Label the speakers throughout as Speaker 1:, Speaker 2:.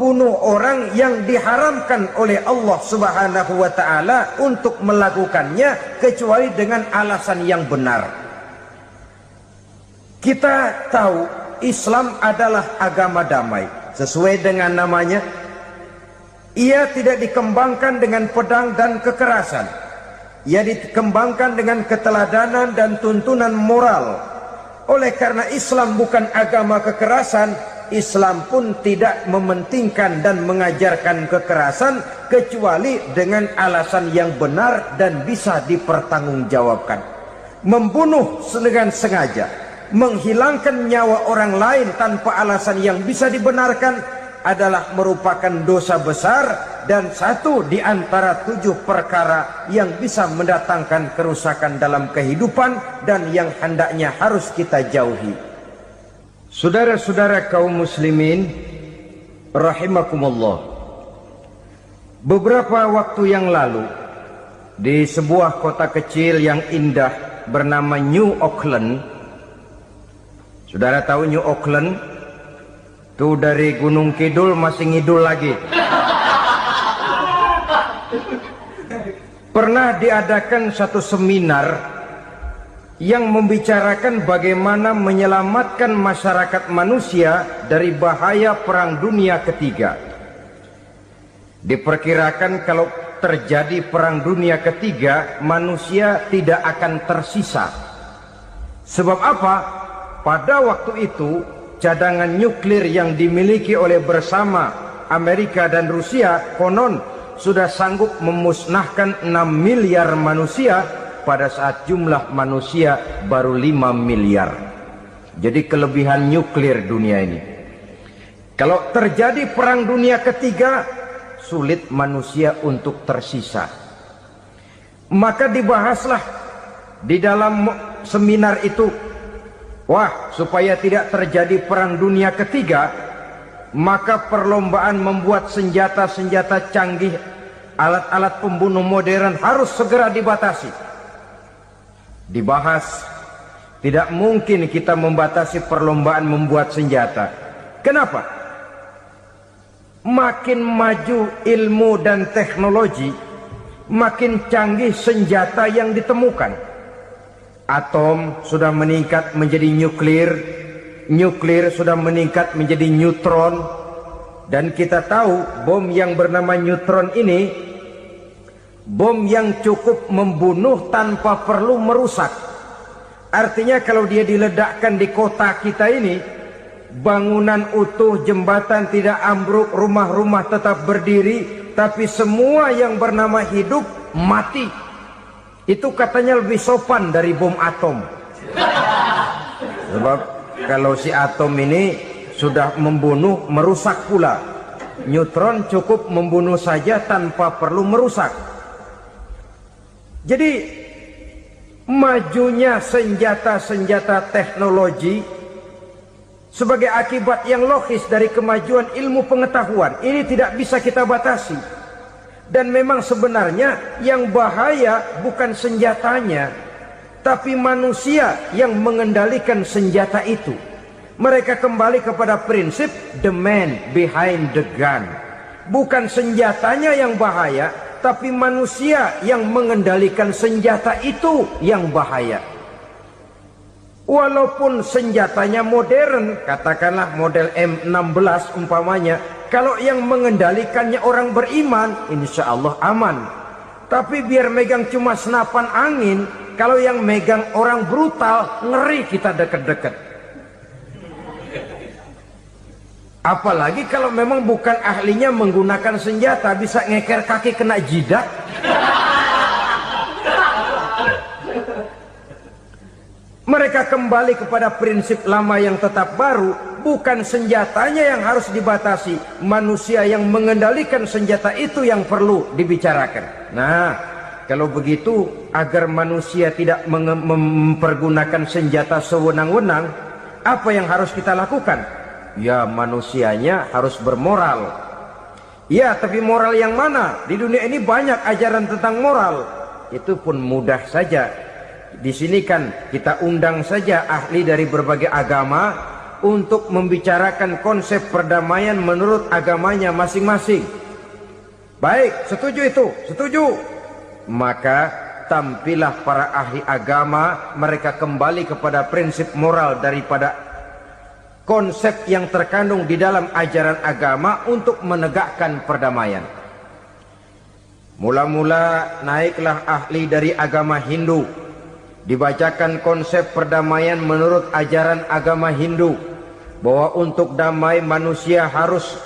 Speaker 1: membunuh orang yang diharamkan oleh Allah Subhanahu wa ta'ala untuk melakukannya kecuali dengan alasan yang benar. Kita tahu Islam adalah agama damai. Sesuai dengan namanya, ia tidak dikembangkan dengan pedang dan kekerasan. Ia dikembangkan dengan keteladanan dan tuntunan moral. Oleh karena Islam bukan agama kekerasan, Islam pun tidak mementingkan dan mengajarkan kekerasan kecuali dengan alasan yang benar dan bisa dipertanggungjawabkan. Membunuh dengan sengaja, menghilangkan nyawa orang lain tanpa alasan yang bisa dibenarkan adalah merupakan dosa besar dan satu di antara 7 perkara yang bisa mendatangkan kerusakan dalam kehidupan dan yang hendaknya harus kita jauhi. Saudara-saudara kaum muslimin rahimakumullah, beberapa waktu yang lalu di sebuah kota kecil yang indah bernama New Auckland. Saudara tahu New Auckland? Tuh dari Gunung Kidul masih ngidul lagi. Pernah diadakan satu seminar yang membicarakan bagaimana menyelamatkan masyarakat manusia dari bahaya Perang Dunia Ketiga. Diperkirakan kalau terjadi Perang Dunia Ketiga, manusia tidak akan tersisa. Sebab apa? Pada waktu itu cadangan nuklir yang dimiliki oleh bersama Amerika dan Rusia konon sudah sanggup memusnahkan 6 miliar manusia pada saat jumlah manusia baru 5 miliar. Jadi kelebihan nuklir dunia ini. Kalau terjadi Perang Dunia Ketiga, sulit manusia untuk tersisa. Maka dibahaslah di dalam seminar itu, wah, supaya tidak terjadi Perang Dunia Ketiga, maka perlombaan membuat senjata-senjata canggih, alat-alat pembunuh modern harus segera dibatasi. Dibahas, tidak mungkin kita membatasi perlombaan membuat senjata. Kenapa? Makin maju ilmu dan teknologi, makin canggih senjata yang ditemukan. Atom sudah meningkat menjadi nuklir, nuklir sudah meningkat menjadi neutron, dan kita tahu bom yang bernama neutron ini bom yang cukup membunuh tanpa perlu merusak. Artinya kalau dia diledakkan di kota kita ini, bangunan utuh, jembatan tidak ambruk, rumah-rumah tetap berdiri, tapi semua yang bernama hidup mati. Itu katanya lebih sopan dari bom atom. Sebab kalau si atom ini sudah membunuh, merusak pula. Neutron cukup membunuh saja tanpa perlu merusak. Jadi majunya senjata-senjata teknologi sebagai akibat yang logis dari kemajuan ilmu pengetahuan ini tidak bisa kita batasi. Dan memang sebenarnya yang bahaya bukan senjatanya, tapi manusia yang mengendalikan senjata itu. Mereka kembali kepada prinsip the man behind the gun. Bukan senjatanya yang bahaya, tapi manusia yang mengendalikan senjata itu yang bahaya. Walaupun senjatanya modern, katakanlah model M16 umpamanya, kalau yang mengendalikannya orang beriman, insya Allah aman. Tapi biar megang cuma senapan angin, kalau yang megang orang brutal, ngeri kita deket-deket. Apalagi kalau memang bukan ahlinya menggunakan senjata, bisa ngeker kaki kena jidat. Mereka kembali kepada prinsip lama yang tetap baru. Bukan senjatanya yang harus dibatasi, manusia yang mengendalikan senjata itu yang perlu dibicarakan. Nah, kalau begitu, agar manusia tidak mempergunakan senjata sewenang-wenang, apa yang harus kita lakukan? Ya, manusianya harus bermoral. Ya, tapi moral yang mana? Di dunia ini banyak ajaran tentang moral. Itu pun mudah saja. Di sini kan kita undang saja ahli dari berbagai agama untuk membicarakan konsep perdamaian menurut agamanya masing-masing. Baik, setuju itu, setuju. Maka tampillah para ahli agama, mereka kembali kepada prinsip moral daripada konsep yang terkandung di dalam ajaran agama untuk menegakkan perdamaian. Mula-mula naiklah ahli dari agama Hindu, dibacakan konsep perdamaian menurut ajaran agama Hindu, bahwa untuk damai manusia harus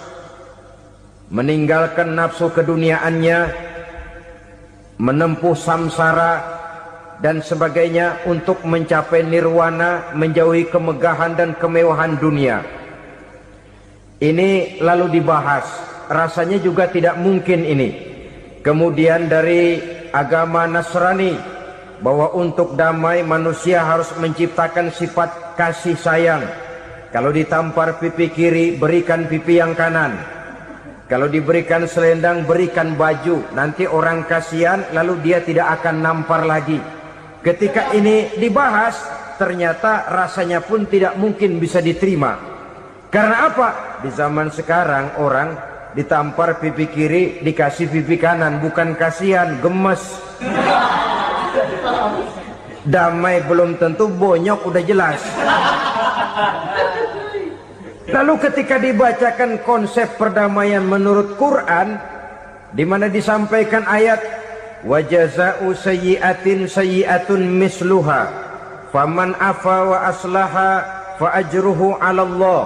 Speaker 1: meninggalkan nafsu keduniaannya, menempuh samsara dan sebagainya untuk mencapai nirwana, menjauhi kemegahan dan kemewahan dunia. Ini lalu dibahas, rasanya juga tidak mungkin ini. Kemudian dari agama Nasrani, bahwa untuk damai manusia harus menciptakan sifat kasih sayang. Kalau ditampar pipi kiri, berikan pipi yang kanan. Kalau diberikan selendang, berikan baju. Nanti orang kasihan, lalu dia tidak akan nampar lagi. Ketika ini dibahas, ternyata rasanya pun tidak mungkin bisa diterima. Karena apa? Di zaman sekarang orang ditampar pipi kiri, dikasih pipi kanan, bukan kasihan, gemes. Damai belum tentu, bonyok udah jelas. Lalu ketika dibacakan konsep perdamaian menurut Quran, di mana disampaikan ayat wa jazaa'u sayyi'atin sayyi'atun misluha faman afa wa aslaha fa ajruhu 'ala Allah.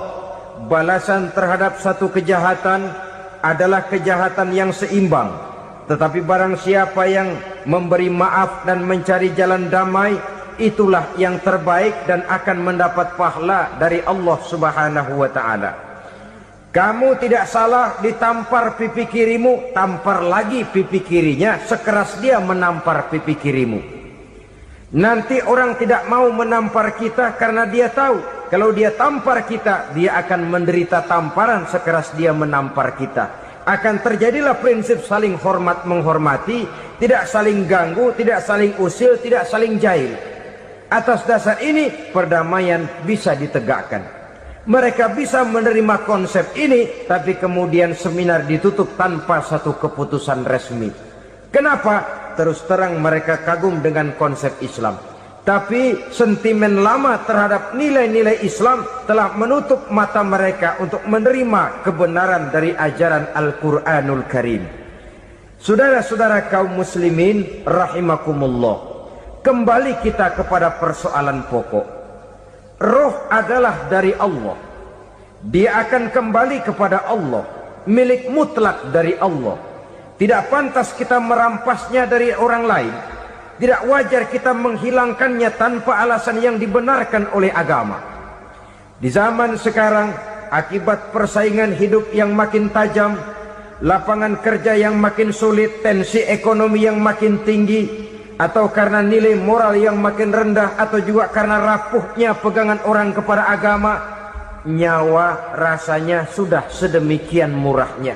Speaker 1: Balasan terhadap satu kejahatan adalah kejahatan yang seimbang, tetapi barang siapa yang memberi maaf dan mencari jalan damai, itulah yang terbaik dan akan mendapat pahala dari Allah Subhanahu wa ta'ala. Kamu tidak salah ditampar pipi kirimu, tampar lagi pipi kirinya sekeras dia menampar pipi kirimu. Nanti orang tidak mau menampar kita karena dia tahu kalau dia tampar kita, dia akan menderita tamparan sekeras dia menampar kita. Akan terjadilah prinsip saling hormat menghormati, tidak saling ganggu, tidak saling usil, tidak saling jahil. Atas dasar ini perdamaian bisa ditegakkan. Mereka bisa menerima konsep ini, tapi kemudian seminar ditutup tanpa satu keputusan resmi. Kenapa? Terus terang mereka kagum dengan konsep Islam, tapi sentimen lama terhadap nilai-nilai Islam telah menutup mata mereka untuk menerima kebenaran dari ajaran Al-Quranul Karim. Saudara-saudara kaum muslimin rahimakumullah, kembali kita kepada persoalan pokok. Roh adalah dari Allah, dia akan kembali kepada Allah, milik mutlak dari Allah. Tidak pantas kita merampasnya dari orang lain. Tidak wajar kita menghilangkannya tanpa alasan yang dibenarkan oleh agama. Di zaman sekarang, akibat persaingan hidup yang makin tajam, lapangan kerja yang makin sulit, tensi ekonomi yang makin tinggi, atau karena nilai moral yang makin rendah, atau juga karena rapuhnya pegangan orang kepada agama, nyawa rasanya sudah sedemikian murahnya.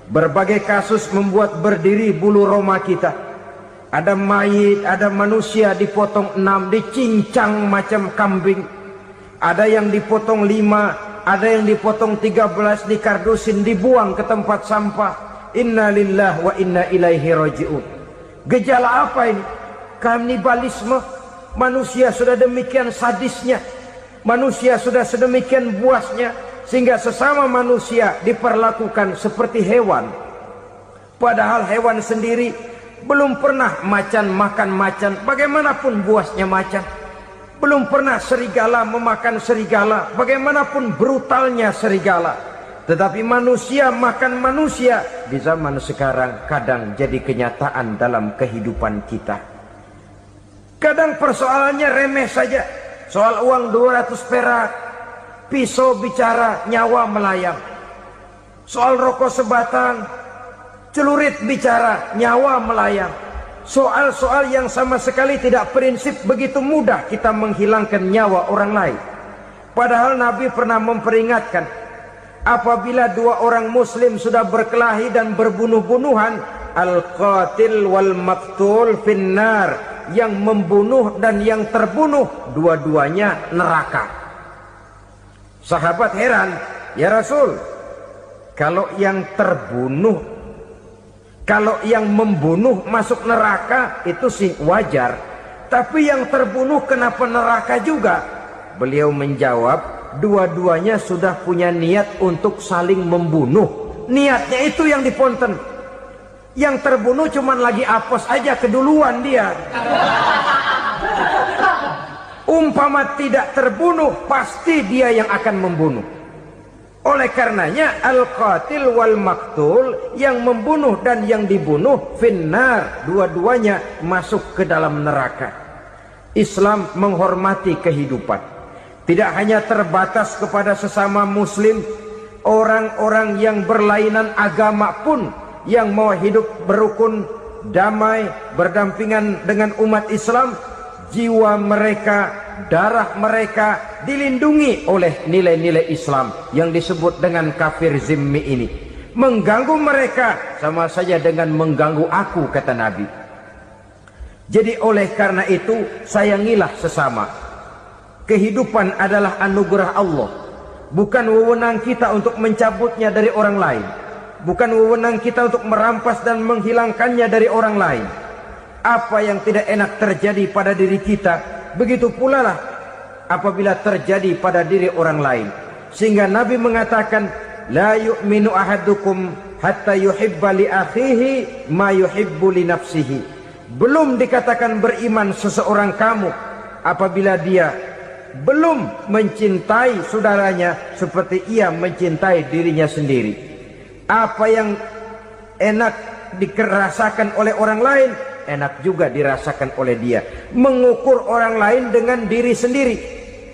Speaker 1: Berbagai kasus membuat berdiri bulu roma kita. Ada mayit, ada manusia dipotong 6, dicincang macam kambing. Ada yang dipotong 5, ada yang dipotong 13, dikardusin, dibuang ke tempat sampah. Inna lillahi wa inna ilaihi raji'un. Gejala apa ini? Kanibalisme. Manusia sudah demikian sadisnya, manusia sudah sedemikian buasnya, sehingga sesama manusia diperlakukan seperti hewan. Padahal hewan sendiri belum pernah macan makan macan, bagaimanapun buasnya macan. Belum pernah serigala memakan serigala, bagaimanapun brutalnya serigala. Tetapi manusia makan manusia di zaman sekarang kadang jadi kenyataan dalam kehidupan kita. Kadang persoalannya remeh saja, soal uang 200 perak, pisau bicara, nyawa melayang. Soal rokok sebatang, celurit bicara, nyawa melayang. Soal-soal yang sama sekali tidak prinsip, begitu mudah kita menghilangkan nyawa orang lain. Padahal Nabi pernah memperingatkan, apabila dua orang muslim sudah berkelahi dan berbunuh-bunuhan, al-qatil wal maqtul finnar, yang membunuh dan yang terbunuh dua-duanya neraka. Sahabat heran, ya Rasul, kalau yang terbunuh, kalau yang membunuh masuk neraka itu sih wajar, tapi yang terbunuh kenapa neraka juga? Beliau menjawab, dua-duanya sudah punya niat untuk saling membunuh. Niatnya itu yang diponten. Yang terbunuh cuman lagi apes aja, keduluan dia. Umpama tidak terbunuh, pasti dia yang akan membunuh. Oleh karenanya al-qatil wal maktul, yang membunuh dan yang dibunuh finnar, dua-duanya masuk ke dalam neraka. Islam menghormati kehidupan, tidak hanya terbatas kepada sesama muslim, orang-orang yang berlainan agama pun yang mau hidup berukun, damai, berdampingan dengan umat Islam, jiwa mereka, darah mereka dilindungi oleh nilai-nilai Islam yang disebut dengan kafir zimmi ini. Mengganggu mereka sama saja dengan mengganggu aku, kata Nabi. Jadi oleh karena itu sayangilah sesama. Kehidupan adalah anugerah Allah, bukan wewenang kita untuk mencabutnya dari orang lain, bukan wewenang kita untuk merampas dan menghilangkannya dari orang lain. Apa yang tidak enak terjadi pada diri kita, begitu pula lah apabila terjadi pada diri orang lain. Sehingga Nabi mengatakan, la yu'minu ahadukum hatta yuhibba li akhihi ma yuhibbu li nafsihi. Belum dikatakan beriman seseorang kamu apabila dia belum mencintai saudaranya seperti ia mencintai dirinya sendiri. Apa yang enak dirasakan oleh orang lain, enak juga dirasakan oleh dia. Mengukur orang lain dengan diri sendiri.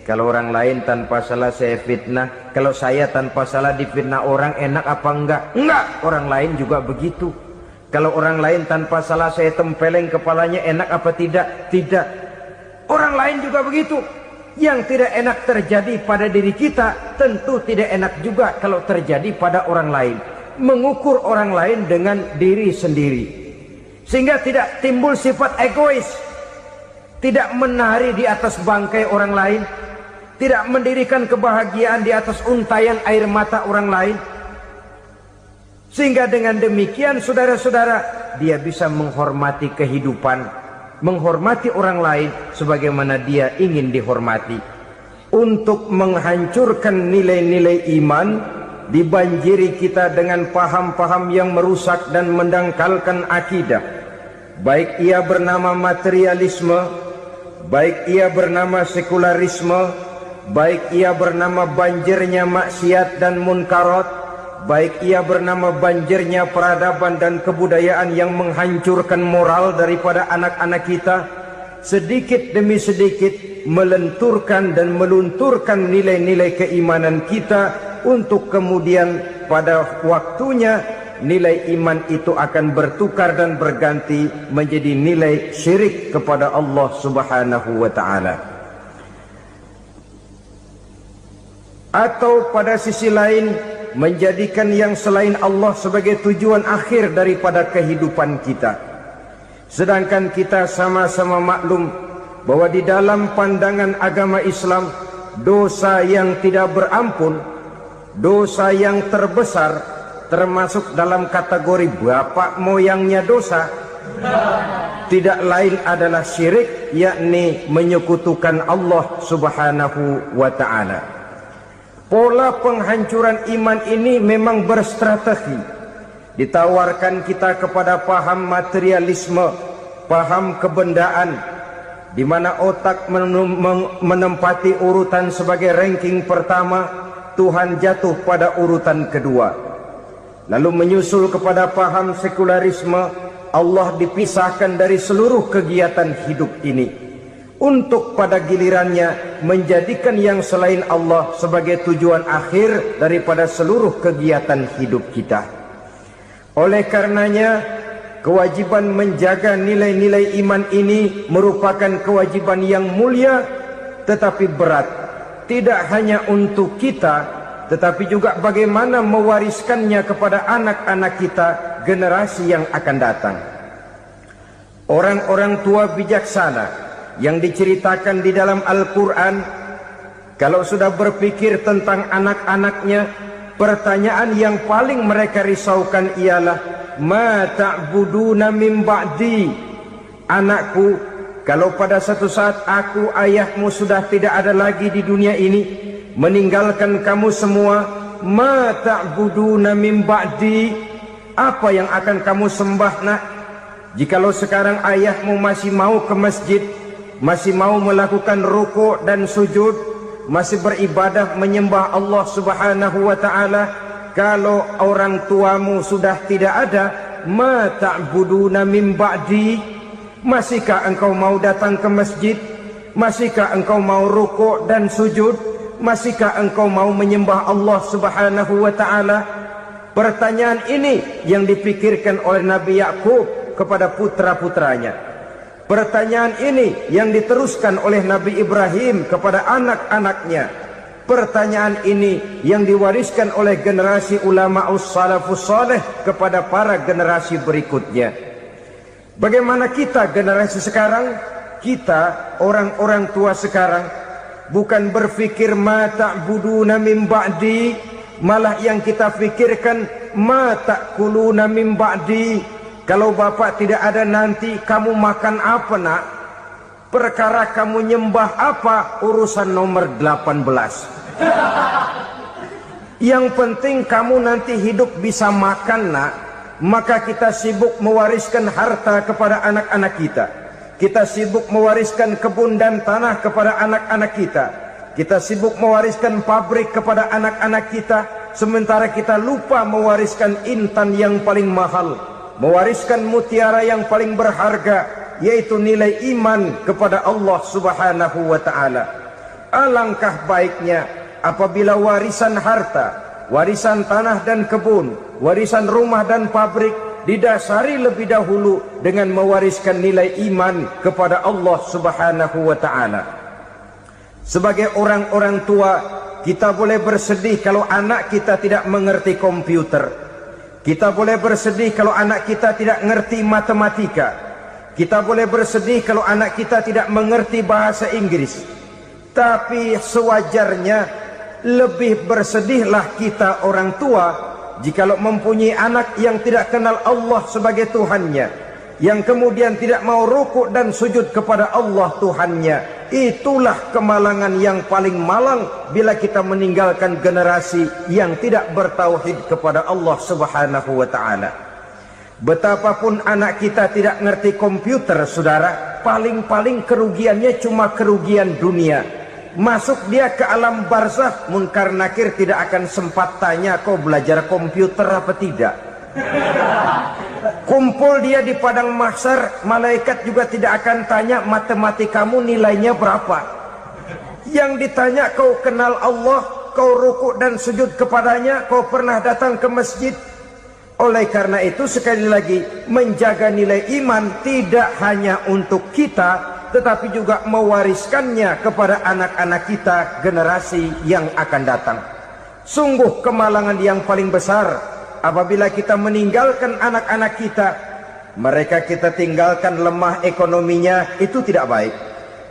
Speaker 1: Kalau orang lain tanpa salah saya fitnah, kalau saya tanpa salah difitnah orang, enak apa enggak? Enggak, orang lain juga begitu. Kalau orang lain tanpa salah saya tempeleng kepalanya, enak apa tidak? Tidak. Orang lain juga begitu. Yang tidak enak terjadi pada diri kita, tentu tidak enak juga kalau terjadi pada orang lain. Mengukur orang lain dengan diri sendiri, sehingga tidak timbul sifat egois, tidak menari di atas bangkai orang lain, tidak mendirikan kebahagiaan di atas untayan air mata orang lain. Sehingga dengan demikian saudara-saudara, dia bisa menghormati kehidupan, menghormati orang lain sebagaimana dia ingin dihormati. Untuk menghancurkan nilai-nilai iman, dibanjiri kita dengan paham-paham yang merusak dan mendangkalkan akidah, baik ia bernama materialisme, baik ia bernama sekularisme, baik ia bernama banjirnya maksiat dan munkarat, baik ia bernama banjirnya peradaban dan kebudayaan yang menghancurkan moral daripada anak-anak kita. Sedikit demi sedikit melenturkan dan melunturkan nilai-nilai keimanan kita, untuk kemudian pada waktunya nilai iman itu akan bertukar dan berganti menjadi nilai syirik kepada Allah Subhanahu wa ta'ala. Atau pada sisi lain, menjadikan yang selain Allah sebagai tujuan akhir daripada kehidupan kita. Sedangkan kita sama-sama maklum bahwa di dalam pandangan agama Islam, dosa yang tidak berampun, dosa yang terbesar, termasuk dalam kategori bapak moyangnya dosa, tidak lain adalah syirik, yakni menyekutukan Allah Subhanahu wa ta'ala. Pola penghancuran iman ini memang berstrategi. Ditawarkan kita kepada paham materialisme, paham kebendaan, di mana otak menempati urutan sebagai ranking pertama, Tuhan jatuh pada urutan kedua. Lalu menyusul kepada paham sekularisme, Allah dipisahkan dari seluruh kegiatan hidup ini, untuk pada gilirannya menjadikan yang selain Allah sebagai tujuan akhir daripada seluruh kegiatan hidup kita. Oleh karenanya, kewajiban menjaga nilai-nilai iman ini merupakan kewajiban yang mulia tetapi berat, tidak hanya untuk kita, tetapi juga bagaimana mewariskannya kepada anak-anak kita, generasi yang akan datang. Orang-orang tua bijaksana yang diceritakan di dalam Al-Quran Kalau sudah berpikir tentang anak-anaknya, pertanyaan yang paling mereka risaukan ialah ma ta'buduna min ba'di. Anakku, kalau pada satu saat aku, ayahmu sudah tidak ada lagi di dunia ini, meninggalkan kamu semua, ma ta'buduna min ba'di, apa yang akan kamu sembah nak? Jikalau sekarang ayahmu masih mau ke masjid, masih mau melakukan rukuk dan sujud, masih beribadah menyembah Allah Subhanahu wa ta'ala, kalau orang tuamu sudah tidak ada, ma ta'buduna min ba'di, masihkah engkau mau datang ke masjid? Masihkah engkau mau rukuk dan sujud? Masihkah engkau mau menyembah Allah Subhanahu wa ta'ala? Pertanyaan ini yang dipikirkan oleh Nabi Yakub kepada putra-putranya. Pertanyaan ini yang diteruskan oleh Nabi Ibrahim kepada anak-anaknya. Pertanyaan ini yang diwariskan oleh generasi ulama salafus saleh kepada para generasi berikutnya. Bagaimana kita generasi sekarang? Kita orang-orang tua sekarang bukan berfikir ma ta'buduna min ba'di, malah yang kita pikirkan ma ta'kuluna min ba'di. Kalau bapak tidak ada nanti kamu makan apa nak? Perkara kamu nyembah apa urusan nomor 18. Yang penting kamu nanti hidup bisa makan nak. Maka kita sibuk mewariskan harta kepada anak-anak kita. Kita sibuk mewariskan kebun dan tanah kepada anak-anak kita. Kita sibuk mewariskan pabrik kepada anak-anak kita. Sementara kita lupa mewariskan intan yang paling mahal, mewariskan mutiara yang paling berharga, yaitu nilai iman kepada Allah Subhanahu wa ta'ala. Alangkah baiknya apabila warisan harta, warisan tanah dan kebun, warisan rumah dan pabrik didasari lebih dahulu dengan mewariskan nilai iman kepada Allah Subhanahu wa ta'ala. Sebagai orang-orang tua, kita boleh bersedih kalau anak kita tidak mengerti komputer. Kita boleh bersedih kalau anak kita tidak mengerti matematika. Kita boleh bersedih kalau anak kita tidak mengerti bahasa Inggris. Tapi sewajarnya lebih bersedihlah kita orang tua jikalau mempunyai anak yang tidak kenal Allah sebagai Tuhannya, yang kemudian tidak mau rukuk dan sujud kepada Allah Tuhannya. Itulah kemalangan yang paling malang bila kita meninggalkan generasi yang tidak bertauhid kepada Allah Subhanahu wa ta'ala. Betapapun anak kita tidak ngerti komputer, saudara, paling-paling kerugiannya cuma kerugian dunia. Masuk dia ke alam barzakh, munkar nakir tidak akan sempat tanya kau belajar komputer apa tidak. Kumpul dia di padang mahsyar, malaikat juga tidak akan tanya matematikamu nilainya berapa. Yang ditanya kau kenal Allah, kau rukuk dan sujud kepadanya, kau pernah datang ke masjid. Oleh karena itu sekali lagi, menjaga nilai iman tidak hanya untuk kita, tetapi juga mewariskannya kepada anak-anak kita generasi yang akan datang. Sungguh kemalangan yang paling besar apabila kita meninggalkan anak-anak kita. Mereka kita tinggalkan lemah ekonominya, itu tidak baik.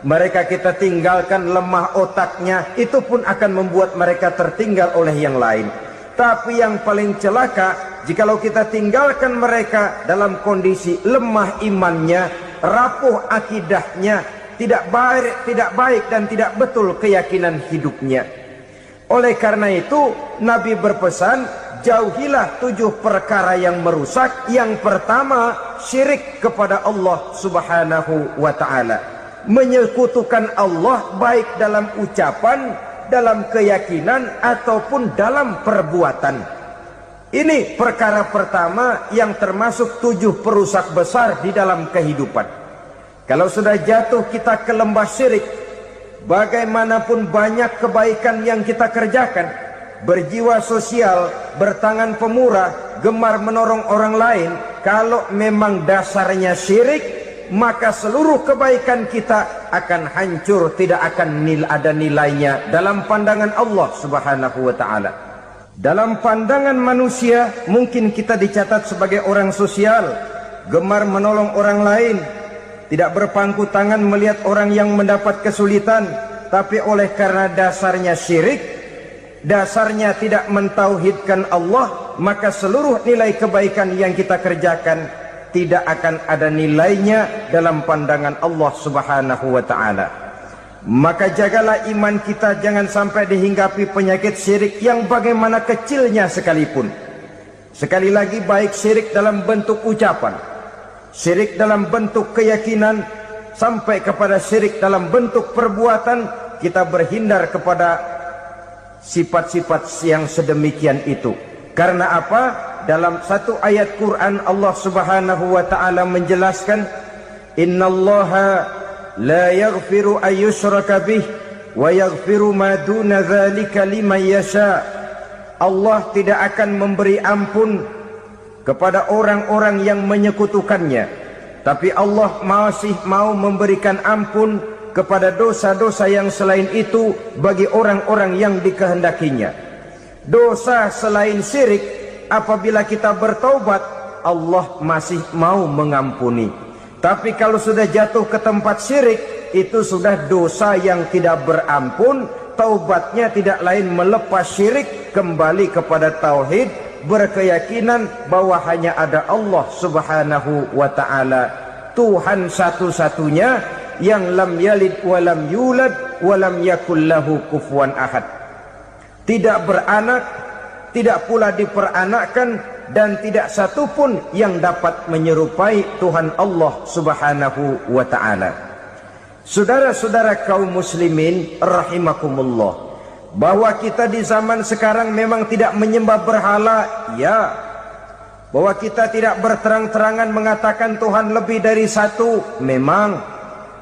Speaker 1: Mereka kita tinggalkan lemah otaknya, itu pun akan membuat mereka tertinggal oleh yang lain. Tapi yang paling celaka, jikalau kita tinggalkan mereka dalam kondisi lemah imannya, rapuh akidahnya, tidak baik dan tidak betul keyakinan hidupnya. Oleh karena itu Nabi berpesan, jauhilah 7 perkara yang merusak. Yang pertama, syirik kepada Allah Subhanahu wa ta'ala. Menyekutukan Allah baik dalam ucapan, dalam keyakinan ataupun dalam perbuatan. Ini perkara pertama yang termasuk 7 perusak besar di dalam kehidupan. Kalau sudah jatuh kita ke lembah syirik, bagaimanapun banyak kebaikan yang kita kerjakan, berjiwa sosial, bertangan pemurah, gemar menolong orang lain, kalau memang dasarnya syirik, maka seluruh kebaikan kita akan hancur, tidak akan ada nilainya dalam pandangan Allah Subhanahu wa ta'ala. Dalam pandangan manusia, mungkin kita dicatat sebagai orang sosial, gemar menolong orang lain, tidak berpangku tangan melihat orang yang mendapat kesulitan, tapi oleh karena dasarnya syirik, dasarnya tidak mentauhidkan Allah, maka seluruh nilai kebaikan yang kita kerjakan tidak akan ada nilainya dalam pandangan Allah Subhanahu wa ta'ala. Maka jagalah iman kita jangan sampai dihinggapi penyakit syirik yang bagaimana kecilnya sekalipun. Sekali lagi, baik syirik dalam bentuk ucapan, syirik dalam bentuk keyakinan, sampai kepada syirik dalam bentuk perbuatan, kita berhindar kepada sifat-sifat yang sedemikian itu. Karena apa? Dalam satu ayat Quran Allah Subhanahu wa ta'ala menjelaskan, innallaha la yaghfiru ayyushraka bih wa yaghfiru ma duna dzalika liman yasha. Allah tidak akan memberi ampun kepada orang-orang yang menyekutukannya, tapi Allah masih mau memberikan ampun kepada dosa-dosa yang selain itu bagi orang-orang yang dikehendakinya. Dosa selain syirik, apabila kita bertaubat, Allah masih mau mengampuni. Tapi kalau sudah jatuh ke tempat syirik, itu sudah dosa yang tidak berampun. Taubatnya tidak lain melepas syirik, kembali kepada tauhid, berkeyakinan bahwa hanya ada Allah Subhanahu wa ta'ala, Tuhan satu-satunya yang lam yalid wa lam yulad wa lam yakul lahu kufuwan ahad. Tidak beranak, tidak pula diperanakkan, dan tidak satupun yang dapat menyerupai Tuhan Allah Subhanahu wa ta'ala. Saudara-saudara kaum muslimin rahimakumullah, bahwa kita di zaman sekarang memang tidak menyembah berhala, ya. Bahwa kita tidak berterang-terangan mengatakan Tuhan lebih dari satu, memang.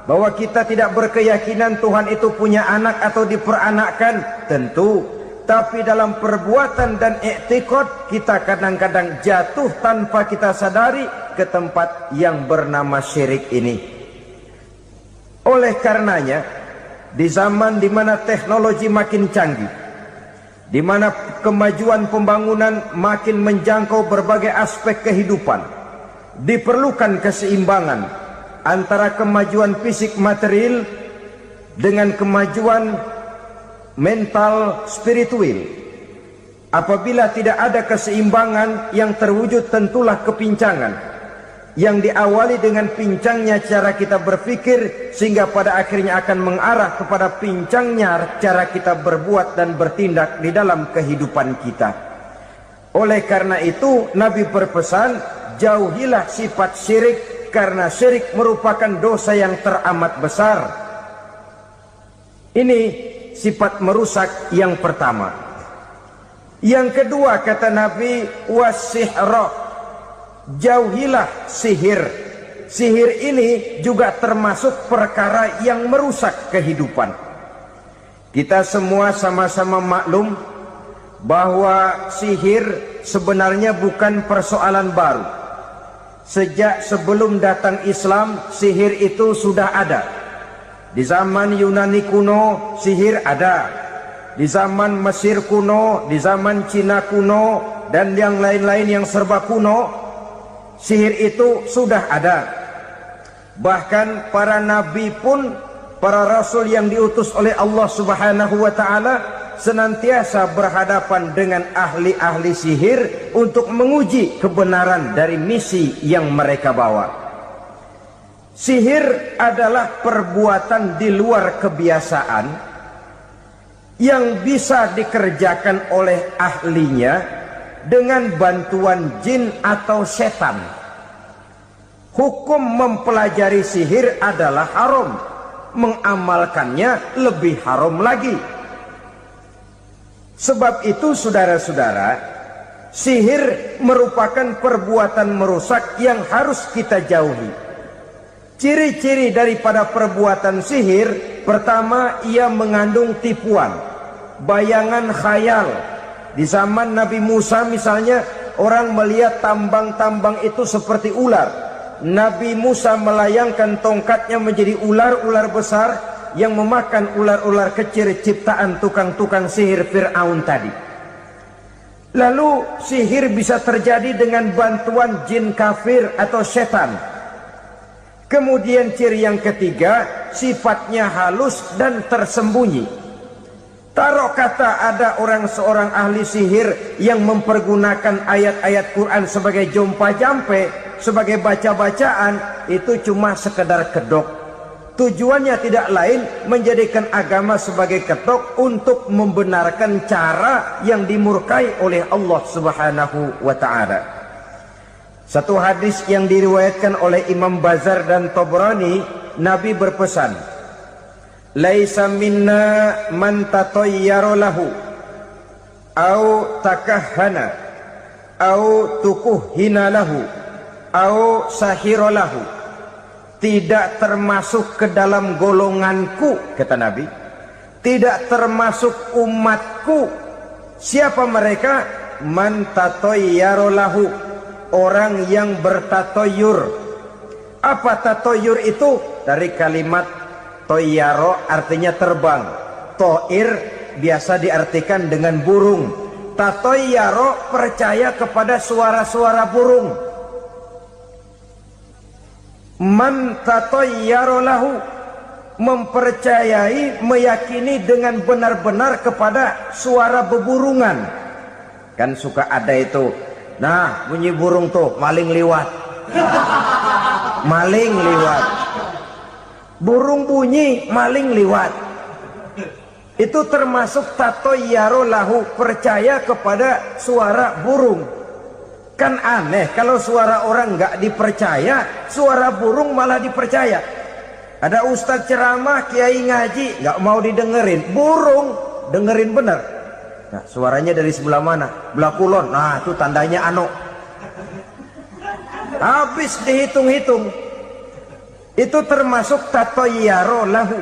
Speaker 1: Bahwa kita tidak berkeyakinan Tuhan itu punya anak atau diperanakkan, tentu. Tapi dalam perbuatan dan i'tiqad, kita kadang-kadang jatuh tanpa kita sadari ke tempat yang bernama syirik ini. Oleh karenanya, di zaman di mana teknologi makin canggih, di mana kemajuan pembangunan makin menjangkau berbagai aspek kehidupan, diperlukan keseimbangan antara kemajuan fisik material dengan kemajuan mental spiritual. Apabila tidak ada keseimbangan yang terwujud, tentulah kepincangan yang diawali dengan pincangnya cara kita berpikir, sehingga pada akhirnya akan mengarah kepada pincangnya cara kita berbuat dan bertindak di dalam kehidupan kita. Oleh karena itu Nabi berpesan, jauhilah sifat syirik, karena syirik merupakan dosa yang teramat besar. Ini sifat merusak yang pertama. Yang kedua, kata Nabi, wasihra, jauhilah sihir. Sihir ini juga termasuk perkara yang merusak kehidupan. Kita semua sama-sama maklum bahwa sihir sebenarnya bukan persoalan baru. Sejak sebelum datang Islam, sihir itu sudah ada. Di zaman Yunani kuno, sihir ada. Di zaman Mesir kuno, di zaman Cina kuno, dan yang lain-lain yang serba kuno, sihir itu sudah ada. Bahkan para nabi pun, para rasul yang diutus oleh Allah Subhanahu wa ta'ala, senantiasa berhadapan dengan ahli-ahli sihir untuk menguji kebenaran dari misi yang mereka bawa. Sihir adalah perbuatan di luar kebiasaan yang bisa dikerjakan oleh ahlinya dengan bantuan jin atau setan. Hukum mempelajari sihir adalah haram, mengamalkannya lebih haram lagi. Sebab itu saudara-saudara, sihir merupakan perbuatan merusak yang harus kita jauhi. Ciri-ciri daripada perbuatan sihir, pertama, ia mengandung tipuan, bayangan khayal. Di zaman Nabi Musa misalnya, orang melihat tambang-tambang itu seperti ular. Nabi Musa melayangkan tongkatnya menjadi ular-ular besar yang memakan ular-ular kecil ciptaan tukang-tukang sihir Fir'aun tadi. Lalu sihir bisa terjadi dengan bantuan jin kafir atau setan. Kemudian ciri yang ketiga, sifatnya halus dan tersembunyi. Taruh kata ada seorang ahli sihir yang mempergunakan ayat-ayat Quran sebagai jompa-jampe, sebagai baca-bacaan, itu cuma sekedar kedok. Tujuannya tidak lain menjadikan agama sebagai kedok untuk membenarkan cara yang dimurkai oleh Allah Subhanahu wa ta'ala. Satu hadis yang diriwayatkan oleh Imam Bazar dan Tabrani, Nabi berpesan, "Laisa minna man tatayyara lahu au takahhana au tukuhhina lahu au sahira lahu." Tidak termasuk ke dalam golonganku, kata Nabi. Tidak termasuk umatku. Siapa mereka? Man tatayyara lahu, orang yang bertatoyur. Apa tatoyur itu? Dari kalimat toyaro, artinya terbang. Toir biasa diartikan dengan burung. Tatoyaro percaya kepada suara-suara burung. Man tatayyara lahu, mempercayai, meyakini dengan benar-benar kepada suara beburungan. Kan suka ada itu, nah bunyi burung tuh, maling liwat. Maling liwat. Burung bunyi, maling liwat. Itu termasuk tatayyara lahu, percaya kepada suara burung. Kan aneh kalau suara orang nggak dipercaya, suara burung malah dipercaya. Ada ustadz ceramah, kiai ngaji, nggak mau didengerin, burung dengerin bener. Nah, suaranya dari sebelah mana? Belah kulon. Nah, itu tandanya ano. Habis dihitung-hitung. Itu termasuk tatayyara lahu.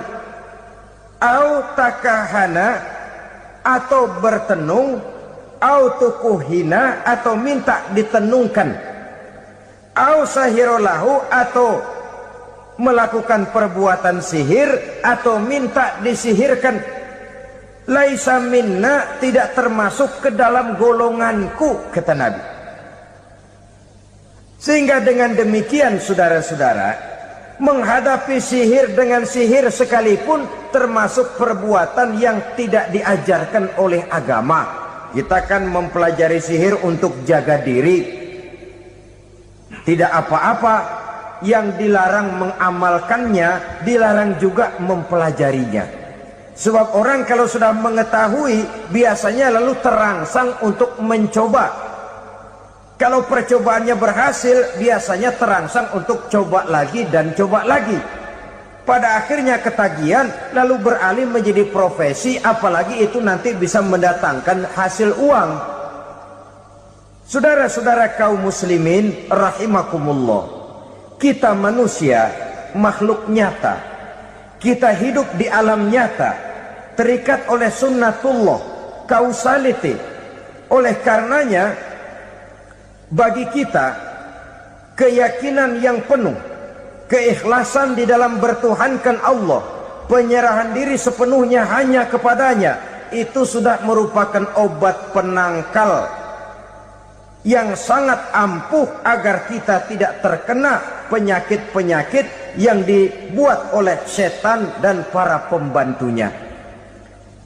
Speaker 1: Au takahana, atau bertenung, au tukuhina, atau minta ditenungkan, au sahirolahu, atau melakukan perbuatan sihir, atau minta disihirkan. Laisa minna, tidak termasuk ke dalam golonganku, kata Nabi. Sehingga dengan demikian saudara-saudara, menghadapi sihir dengan sihir sekalipun termasuk perbuatan yang tidak diajarkan oleh agama. Kita kan mempelajari sihir untuk jaga diri. Tidak apa-apa, yang dilarang mengamalkannya, dilarang juga mempelajarinya. Sebab orang kalau sudah mengetahui, biasanya lalu terangsang untuk mencoba. Kalau percobaannya berhasil, biasanya terangsang untuk coba lagi dan coba lagi. Pada akhirnya ketagihan, lalu beralih menjadi profesi, apalagi itu nanti bisa mendatangkan hasil uang. Saudara-saudara kaum muslimin rahimakumullah, kita manusia makhluk nyata, kita hidup di alam nyata, terikat oleh sunnatullah, causality. Oleh karenanya bagi kita keyakinan yang penuh, keikhlasan di dalam bertuhankan Allah, penyerahan diri sepenuhnya hanya kepadanya, itu sudah merupakan obat penangkal yang sangat ampuh agar kita tidak terkena penyakit-penyakit yang dibuat oleh setan dan para pembantunya.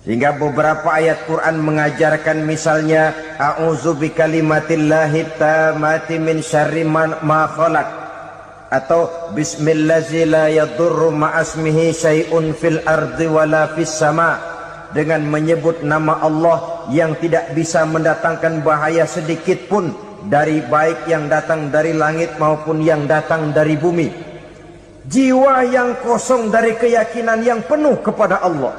Speaker 1: Sehingga beberapa ayat Quran mengajarkan, misalnya a'udzu bikalimatillahi tammati min syarri ma khalaq, atau bismillazi la yadurru ma'asmihi syai'un fil ardi wala fis sama, dengan menyebut nama Allah yang tidak bisa mendatangkan bahaya sedikit pun, dari baik yang datang dari langit maupun yang datang dari bumi. Jiwa yang kosong dari keyakinan yang penuh kepada Allah,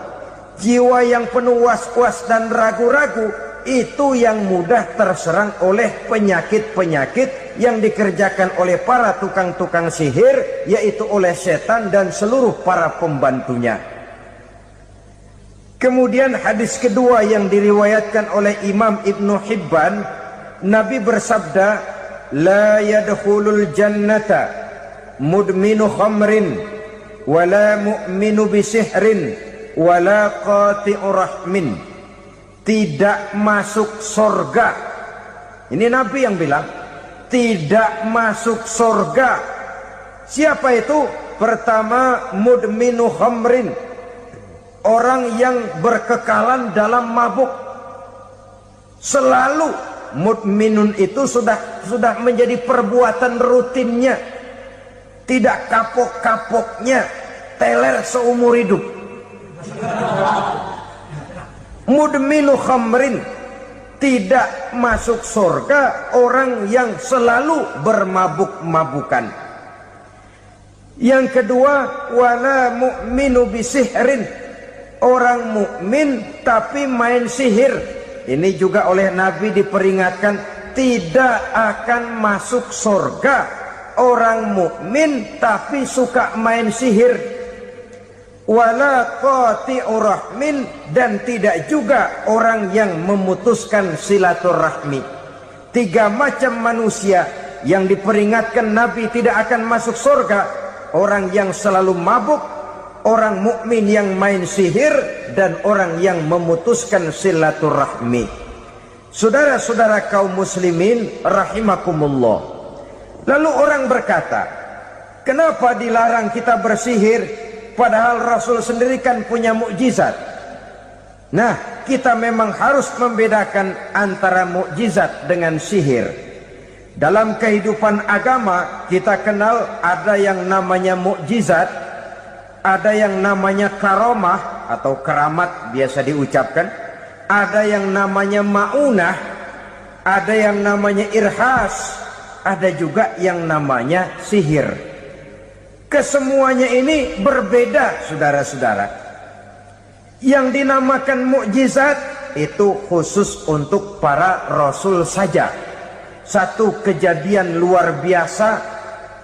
Speaker 1: jiwa yang penuh was-was dan ragu-ragu, itu yang mudah terserang oleh penyakit-penyakit yang dikerjakan oleh para tukang-tukang sihir, yaitu oleh setan dan seluruh para pembantunya. Kemudian hadis kedua yang diriwayatkan oleh Imam Ibnu Hibban, Nabi bersabda, la yadkhulul jannata mudminu khamrin wala mu'minu bisihrin wala qati'u rahmin. Tidak masuk surga. Ini Nabi yang bilang, tidak masuk surga Siapa itu? Pertama, mudminu khamrin, orang yang berkekalan dalam mabuk. Selalu mudminun itu sudah menjadi perbuatan rutinnya, tidak kapok-kapoknya, teler seumur hidup. Mudminu khamrin, tidak masuk surga orang yang selalu bermabuk-mabukan. Yang kedua, wala mu'minu bisihrin, orang mukmin tapi main sihir. Ini juga oleh Nabi diperingatkan, tidak akan masuk surga orang mukmin tapi suka main sihir. Wala qati'u rahmin, dan tidak juga orang yang memutuskan silaturahmi. 3 macam manusia yang diperingatkan Nabi tidak akan masuk surga: orang yang selalu mabuk, orang mukmin yang main sihir, dan orang yang memutuskan silaturahmi. Saudara-saudara kaum muslimin rahimakumullah. Lalu orang berkata, kenapa dilarang kita bersihir? Padahal Rasul sendiri kan punya mukjizat. Nah, kita memang harus membedakan antara mukjizat dengan sihir. Dalam kehidupan agama kita kenal ada yang namanya mukjizat, ada yang namanya karomah atau keramat biasa diucapkan, ada yang namanya maunah, ada yang namanya irhas, ada juga yang namanya sihir. Kesemuanya ini berbeda, saudara-saudara. Yang dinamakan mukjizat itu khusus untuk para rasul saja. Satu kejadian luar biasa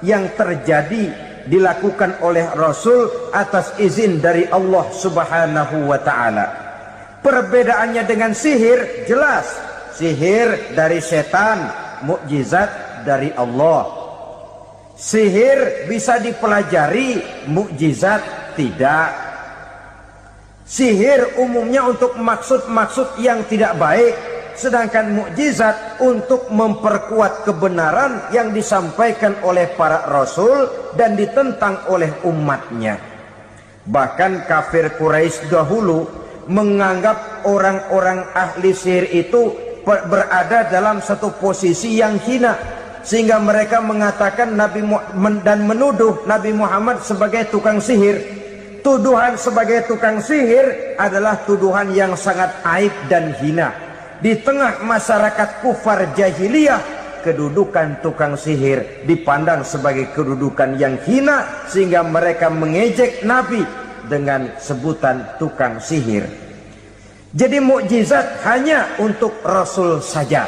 Speaker 1: yang terjadi dilakukan oleh Rasul atas izin dari Allah Subhanahu wa ta'ala. Perbedaannya dengan sihir jelas. Sihir dari setan, mukjizat dari Allah. Sihir bisa dipelajari, mukjizat tidak. Sihir umumnya untuk maksud-maksud yang tidak baik, sedangkan mukjizat untuk memperkuat kebenaran yang disampaikan oleh para rasul dan ditentang oleh umatnya. Bahkan kafir Quraisy dahulu menganggap orang-orang ahli sihir itu berada dalam satu posisi yang hina, sehingga mereka mengatakan Nabi dan menuduh Nabi Muhammad sebagai tukang sihir. Tuduhan sebagai tukang sihir adalah tuduhan yang sangat aib dan hina. Di tengah masyarakat kufar jahiliyah, kedudukan tukang sihir dipandang sebagai kedudukan yang hina, sehingga mereka mengejek Nabi dengan sebutan tukang sihir. Jadi mukjizat hanya untuk Rasul saja.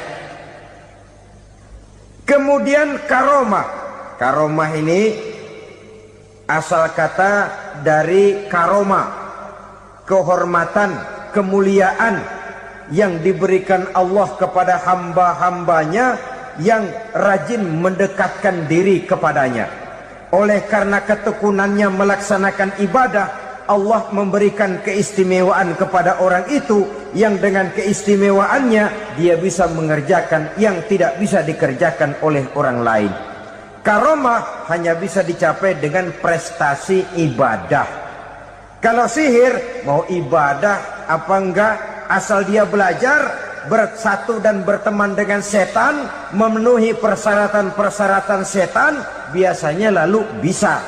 Speaker 1: Kemudian karomah. Karomah ini asal kata dari karomah, kehormatan, kemuliaan yang diberikan Allah kepada hamba-hambanya yang rajin mendekatkan diri kepadanya. Oleh karena ketekunannya melaksanakan ibadah, Allah memberikan keistimewaan kepada orang itu, yang dengan keistimewaannya dia bisa mengerjakan yang tidak bisa dikerjakan oleh orang lain. Karomah hanya bisa dicapai dengan prestasi ibadah. Kalau sihir, mau ibadah apa enggak, asal dia belajar, bersatu dan berteman dengan setan, memenuhi persyaratan-persyaratan setan, biasanya lalu bisa.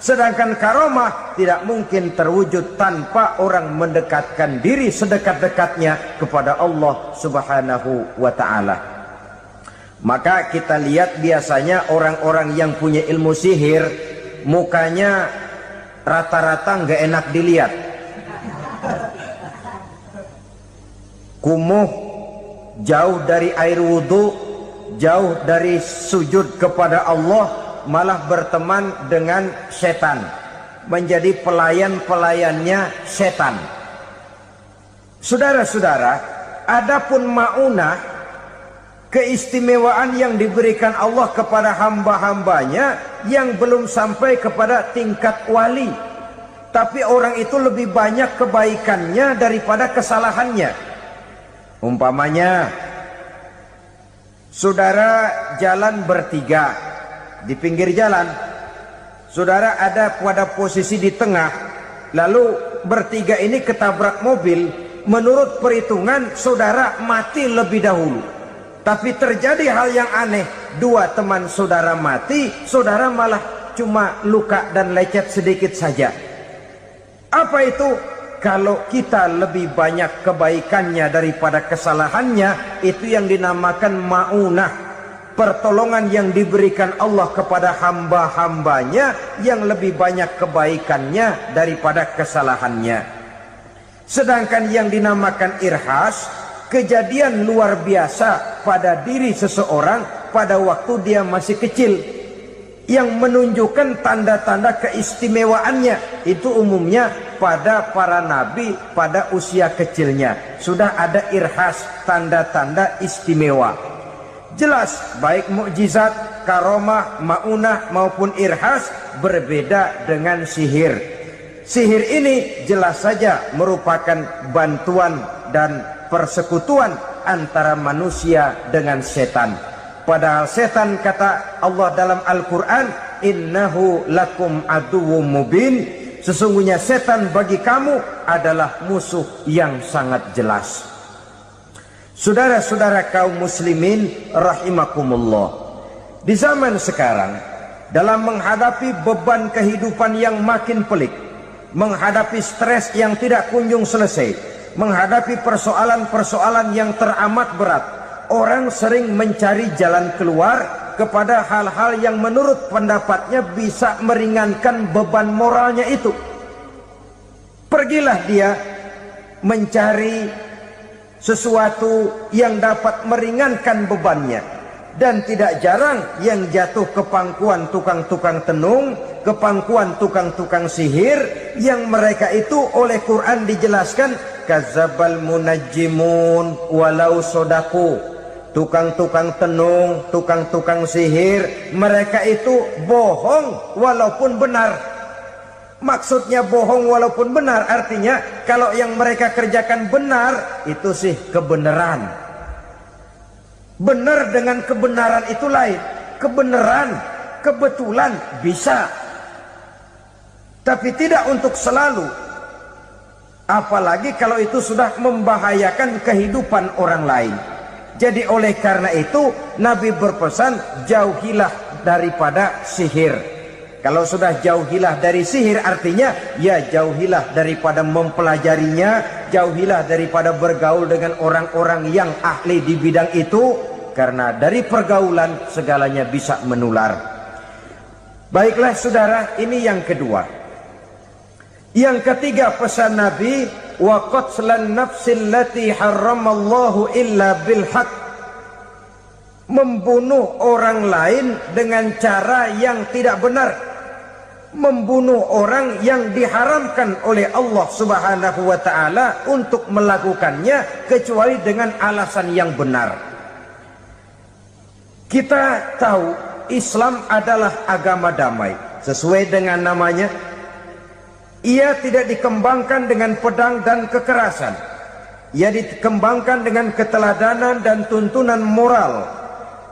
Speaker 1: Sedangkan karomah tidak mungkin terwujud tanpa orang mendekatkan diri sedekat-dekatnya kepada Allah Subhanahu wa ta'ala. Maka kita lihat biasanya orang-orang yang punya ilmu sihir, mukanya rata-rata nggak enak dilihat. Kumuh, jauh dari air wudhu, jauh dari sujud kepada Allah, malah berteman dengan setan, menjadi pelayan-pelayannya setan. Saudara-saudara, adapun maunah, keistimewaan yang diberikan Allah kepada hamba-hambanya yang belum sampai kepada tingkat wali, tapi orang itu lebih banyak kebaikannya daripada kesalahannya. Umpamanya, saudara jalan bertiga di pinggir jalan, saudara ada pada posisi di tengah, lalu bertiga ini ketabrak mobil, menurut perhitungan saudara mati lebih dahulu. Tapi terjadi hal yang aneh, dua teman saudara mati, saudara malah cuma luka dan lecet sedikit saja. Apa itu? Kalau kita lebih banyak kebaikannya daripada kesalahannya, itu yang dinamakan ma'unah, pertolongan yang diberikan Allah kepada hamba-hambanya yang lebih banyak kebaikannya daripada kesalahannya. Sedangkan yang dinamakan irhas, kejadian luar biasa pada diri seseorang pada waktu dia masih kecil, yang menunjukkan tanda-tanda keistimewaannya. Itu umumnya pada para nabi pada usia kecilnya sudah ada irhas, tanda-tanda istimewa. Jelas baik mukjizat, karomah, maunah maupun irhas berbeda dengan sihir. Sihir ini jelas saja merupakan bantuan dan persekutuan antara manusia dengan setan. Padahal setan, kata Allah dalam Al-Quran, innahu lakum aduwwum mubin, sesungguhnya setan bagi kamu adalah musuh yang sangat jelas. Saudara-saudara kaum muslimin rahimakumullah, di zaman sekarang dalam menghadapi beban kehidupan yang makin pelik, menghadapi stres yang tidak kunjung selesai, menghadapi persoalan-persoalan yang teramat berat, orang sering mencari jalan keluar kepada hal-hal yang menurut pendapatnya bisa meringankan beban moralnya itu. Pergilah dia mencari sesuatu yang dapat meringankan bebannya. Dan tidak jarang yang jatuh ke pangkuan tukang-tukang tenung, ke pangkuan tukang-tukang sihir, yang mereka itu oleh Quran dijelaskan kadzabal munajjimun walau sodaku. Tukang-tukang tenung, tukang-tukang sihir, mereka itu bohong walaupun benar. Maksudnya bohong walaupun benar, artinya kalau yang mereka kerjakan benar, itu sih kebenaran. Benar dengan kebenaran itu lain. Kebenaran, kebetulan bisa, tapi tidak untuk selalu. Apalagi kalau itu sudah membahayakan kehidupan orang lain. Jadi oleh karena itu Nabi berpesan, jauhilah daripada sihir. Kalau sudah jauhilah dari sihir, artinya ya jauhilah daripada mempelajarinya, jauhilah daripada bergaul dengan orang-orang yang ahli di bidang itu, karena dari pergaulan segalanya bisa menular. Baiklah saudara, ini yang kedua. Yang ketiga pesan Nabi, wa qatlan nafsil lati harramallahu illa bil haq, membunuh orang lain dengan cara yang tidak benar, membunuh orang yang diharamkan oleh Allah Subhanahu wa taala untuk melakukannya kecuali dengan alasan yang benar. Kita tahu Islam adalah agama damai, sesuai dengan namanya. Ia tidak dikembangkan dengan pedang dan kekerasan. Ia dikembangkan dengan keteladanan dan tuntunan moral.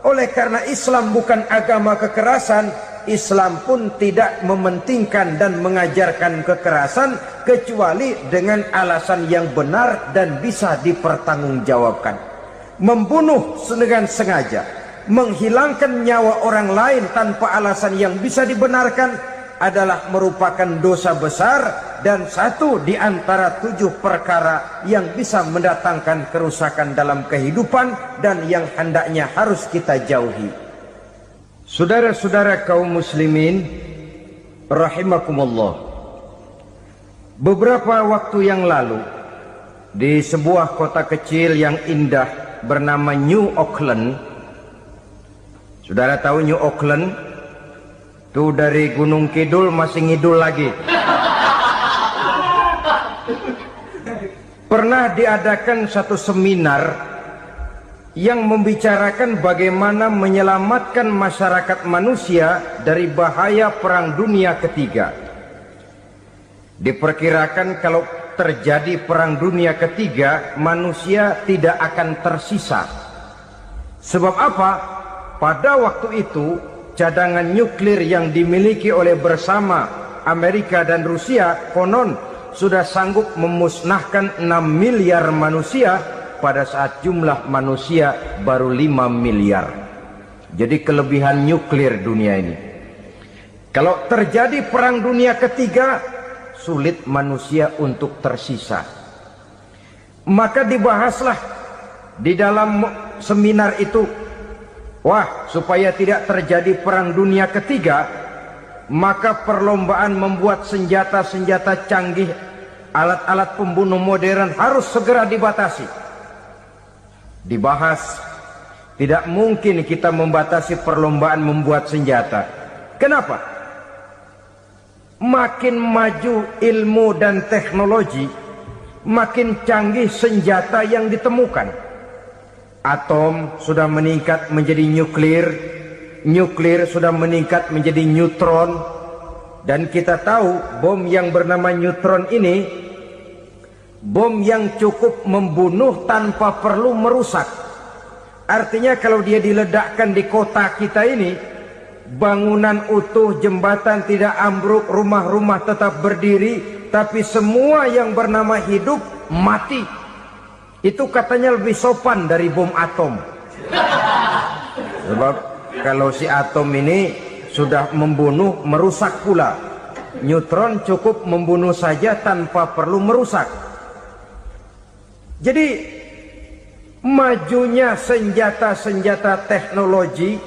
Speaker 1: Oleh karena Islam bukan agama kekerasan, Islam pun tidak mementingkan dan mengajarkan kekerasan kecuali dengan alasan yang benar dan bisa dipertanggungjawabkan. Membunuh dengan sengaja, menghilangkan nyawa orang lain tanpa alasan yang bisa dibenarkan adalah merupakan dosa besar dan satu di antara 7 perkara yang bisa mendatangkan kerusakan dalam kehidupan dan yang hendaknya harus kita jauhi. Saudara-saudara kaum muslimin rahimakumullah, beberapa waktu yang lalu di sebuah kota kecil yang indah bernama New Auckland. Saudara tahu New Auckland? Tuh dari Gunung Kidul masih ngidul lagi. Pernah diadakan satu seminar yang membicarakan bagaimana menyelamatkan masyarakat manusia dari bahaya Perang Dunia Ketiga. Diperkirakan kalau terjadi Perang Dunia Ketiga, manusia tidak akan tersisa. Sebab apa? Pada waktu itu cadangan nuklir yang dimiliki oleh bersama Amerika dan Rusia konon sudah sanggup memusnahkan 6 miliar manusia pada saat jumlah manusia baru 5 miliar. Jadi kelebihan nuklir dunia ini. Kalau terjadi perang dunia ketiga, sulit manusia untuk tersisa. Maka dibahaslah di dalam seminar itu, wah, supaya tidak terjadi perang dunia ketiga, maka perlombaan membuat senjata-senjata canggih, alat-alat pembunuh modern harus segera dibatasi. Dibahas, tidak mungkin kita membatasi perlombaan membuat senjata. Kenapa? Makin maju ilmu dan teknologi, makin canggih senjata yang ditemukan. Atom sudah meningkat menjadi nuklir, nuklir sudah meningkat menjadi neutron, dan kita tahu bom yang bernama neutron ini bom yang cukup membunuh tanpa perlu merusak. Artinya kalau dia diledakkan di kota kita ini, bangunan utuh, jembatan tidak ambruk, rumah-rumah tetap berdiri, tapi semua yang bernama hidup mati. Itu katanya lebih sopan dari bom atom. Sebab kalau si atom ini sudah membunuh, merusak pula. Neutron cukup membunuh saja tanpa perlu merusak. Jadi majunya senjata-senjata teknologi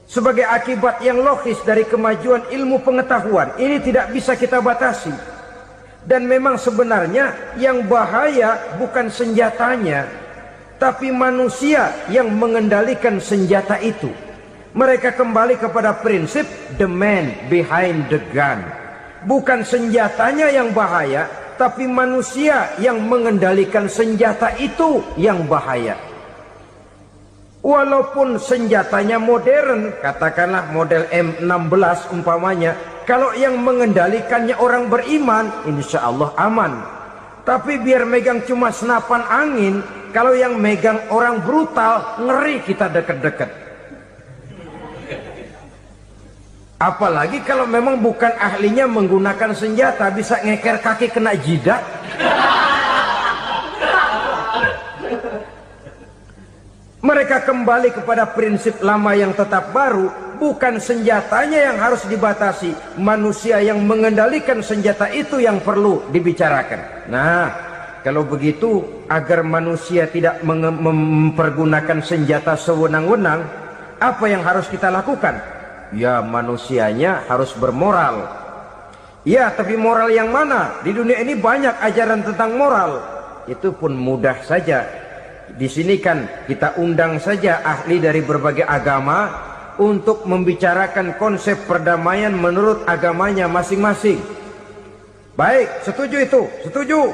Speaker 1: sebagai akibat yang logis dari kemajuan ilmu pengetahuan ini tidak bisa kita batasi. Dan memang sebenarnya yang bahaya bukan senjatanya, tapi manusia yang mengendalikan senjata itu. Mereka kembali kepada prinsip the man behind the gun. Bukan senjatanya yang bahaya, tapi manusia yang mengendalikan senjata itu yang bahaya. Walaupun senjatanya modern, katakanlah model M16 umpamanya, kalau yang mengendalikannya orang beriman, insya Allah aman. Tapi biar megang cuma senapan angin, kalau yang megang orang brutal, ngeri kita deket-deket. Apalagi kalau memang bukan ahlinya menggunakan senjata, bisa ngeker kaki kena jidat. Mereka kembali kepada prinsip lama yang tetap baru. Bukan senjatanya yang harus dibatasi, manusia yang mengendalikan senjata itu yang perlu dibicarakan. Nah, kalau begitu, agar manusia tidak mempergunakan senjata sewenang-wenang, apa yang harus kita lakukan? Ya, manusianya harus bermoral. Ya, tapi moral yang mana? Di dunia ini banyak ajaran tentang moral. Itu pun mudah saja. Di sini kan kita undang saja ahli dari berbagai agama untuk membicarakan konsep perdamaian menurut agamanya masing-masing. Baik, setuju itu, setuju.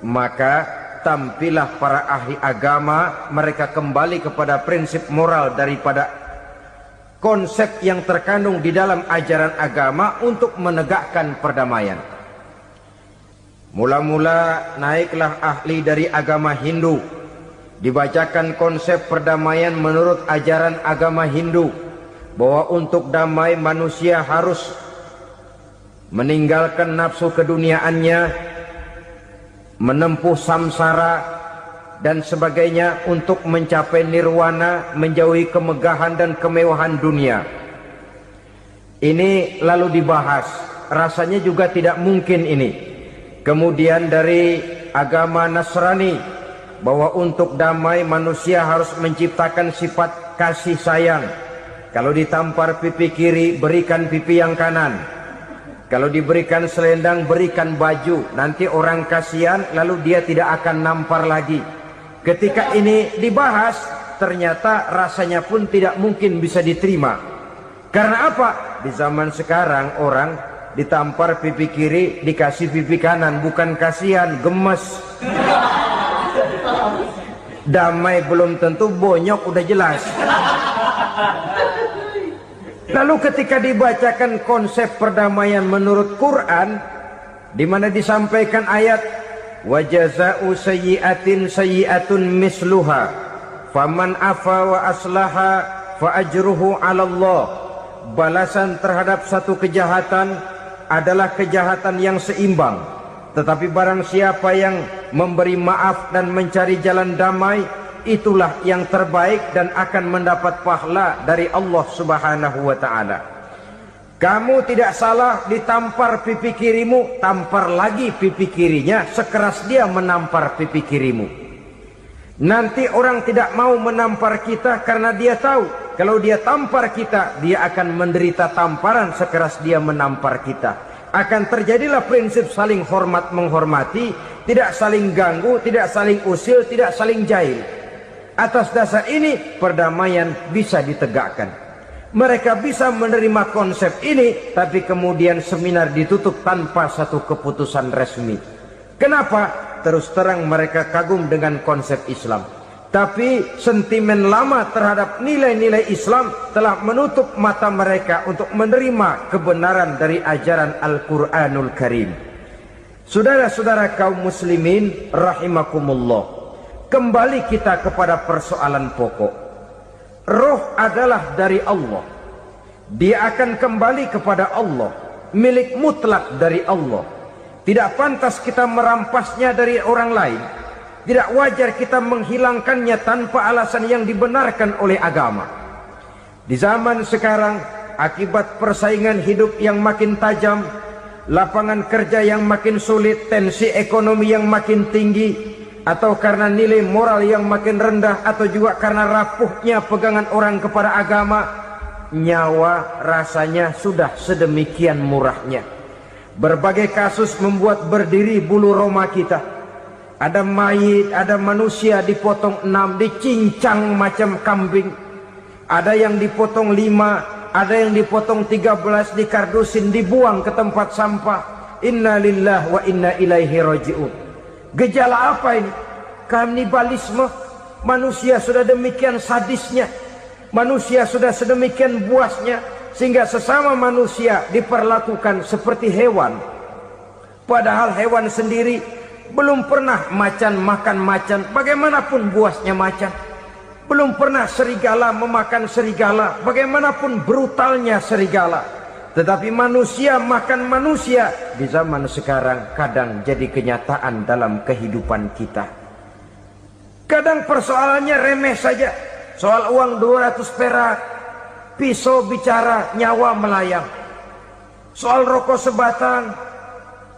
Speaker 1: Maka tampillah para ahli agama, mereka kembali kepada prinsip moral daripada konsep yang terkandung di dalam ajaran agama untuk menegakkan perdamaian. Mula-mula naiklah ahli dari agama Hindu, dibacakan konsep perdamaian menurut ajaran agama Hindu, bahwa untuk damai manusia harus meninggalkan nafsu keduniaannya, menempuh samsara dan sebagainya untuk mencapai nirwana, menjauhi kemegahan dan kemewahan dunia. Ini lalu dibahas, rasanya juga tidak mungkin ini. Kemudian dari agama Nasrani, bahwa untuk damai manusia harus menciptakan sifat kasih sayang. Kalau ditampar pipi kiri, berikan pipi yang kanan. Kalau diberikan selendang, berikan baju. Nanti orang kasihan, lalu dia tidak akan nampar lagi. Ketika ini dibahas, ternyata rasanya pun tidak mungkin bisa diterima. Karena apa? Di zaman sekarang orang ditampar pipi kiri, dikasih pipi kanan. Bukan kasihan, gemes. Damai belum tentu, bonyok udah jelas. Lalu ketika dibacakan konsep perdamaian menurut Quran, di mana disampaikan ayat wa jazaa'u sayyi'atin sayyi'atun misluha faman afa wa aslaha fa ajruhu 'ala Allah. Balasan terhadap satu kejahatan adalah kejahatan yang seimbang. Tetapi barang siapa yang memberi maaf dan mencari jalan damai, itulah yang terbaik dan akan mendapat pahala dari Allah Subhanahu wa ta'ala. Kamu tidak salah ditampar pipi kirimu, tampar lagi pipi kirinya sekeras dia menampar pipi kirimu. Nanti orang tidak mau menampar kita karena dia tahu kalau dia tampar kita, dia akan menderita tamparan sekeras dia menampar kita. Akan terjadilah prinsip saling hormat menghormati, tidak saling ganggu, tidak saling usil, tidak saling jahil. Atas dasar ini perdamaian bisa ditegakkan. Mereka bisa menerima konsep ini, tapi kemudian seminar ditutup tanpa satu keputusan resmi. Kenapa? Terus terang mereka kagum dengan konsep Islam, tapi sentimen lama terhadap nilai-nilai Islam telah menutup mata mereka untuk menerima kebenaran dari ajaran Al-Quranul Karim. Saudara-saudara kaum muslimin rahimakumullah, kembali kita kepada persoalan pokok. Roh adalah dari Allah. Dia akan kembali kepada Allah, milik mutlak dari Allah. Tidak pantas kita merampasnya dari orang lain. Tidak wajar kita menghilangkannya tanpa alasan yang dibenarkan oleh agama. Di zaman sekarang, akibat persaingan hidup yang makin tajam, lapangan kerja yang makin sulit, tensi ekonomi yang makin tinggi, atau karena nilai moral yang makin rendah, atau juga karena rapuhnya pegangan orang kepada agama, nyawa rasanya sudah sedemikian murahnya. Berbagai kasus membuat berdiri bulu roma kita. Ada mayit, ada manusia dipotong 6, dicincang macam kambing. Ada yang dipotong 5, ada yang dipotong 13, dikardusin, dibuang ke tempat sampah. Inna lillahi wa inna ilaihi raji'un. Gejala apa ini? Kanibalisme. Manusia sudah demikian sadisnya, manusia sudah sedemikian buasnya, sehingga sesama manusia diperlakukan seperti hewan. Padahal hewan sendiri belum pernah macan makan macan, bagaimanapun buasnya macan. Belum pernah serigala memakan serigala, bagaimanapun brutalnya serigala. Tetapi manusia makan manusia di zaman sekarang kadang jadi kenyataan dalam kehidupan kita. Kadang persoalannya remeh saja. Soal uang 200 perak, pisau bicara, nyawa melayang. Soal rokok sebatang,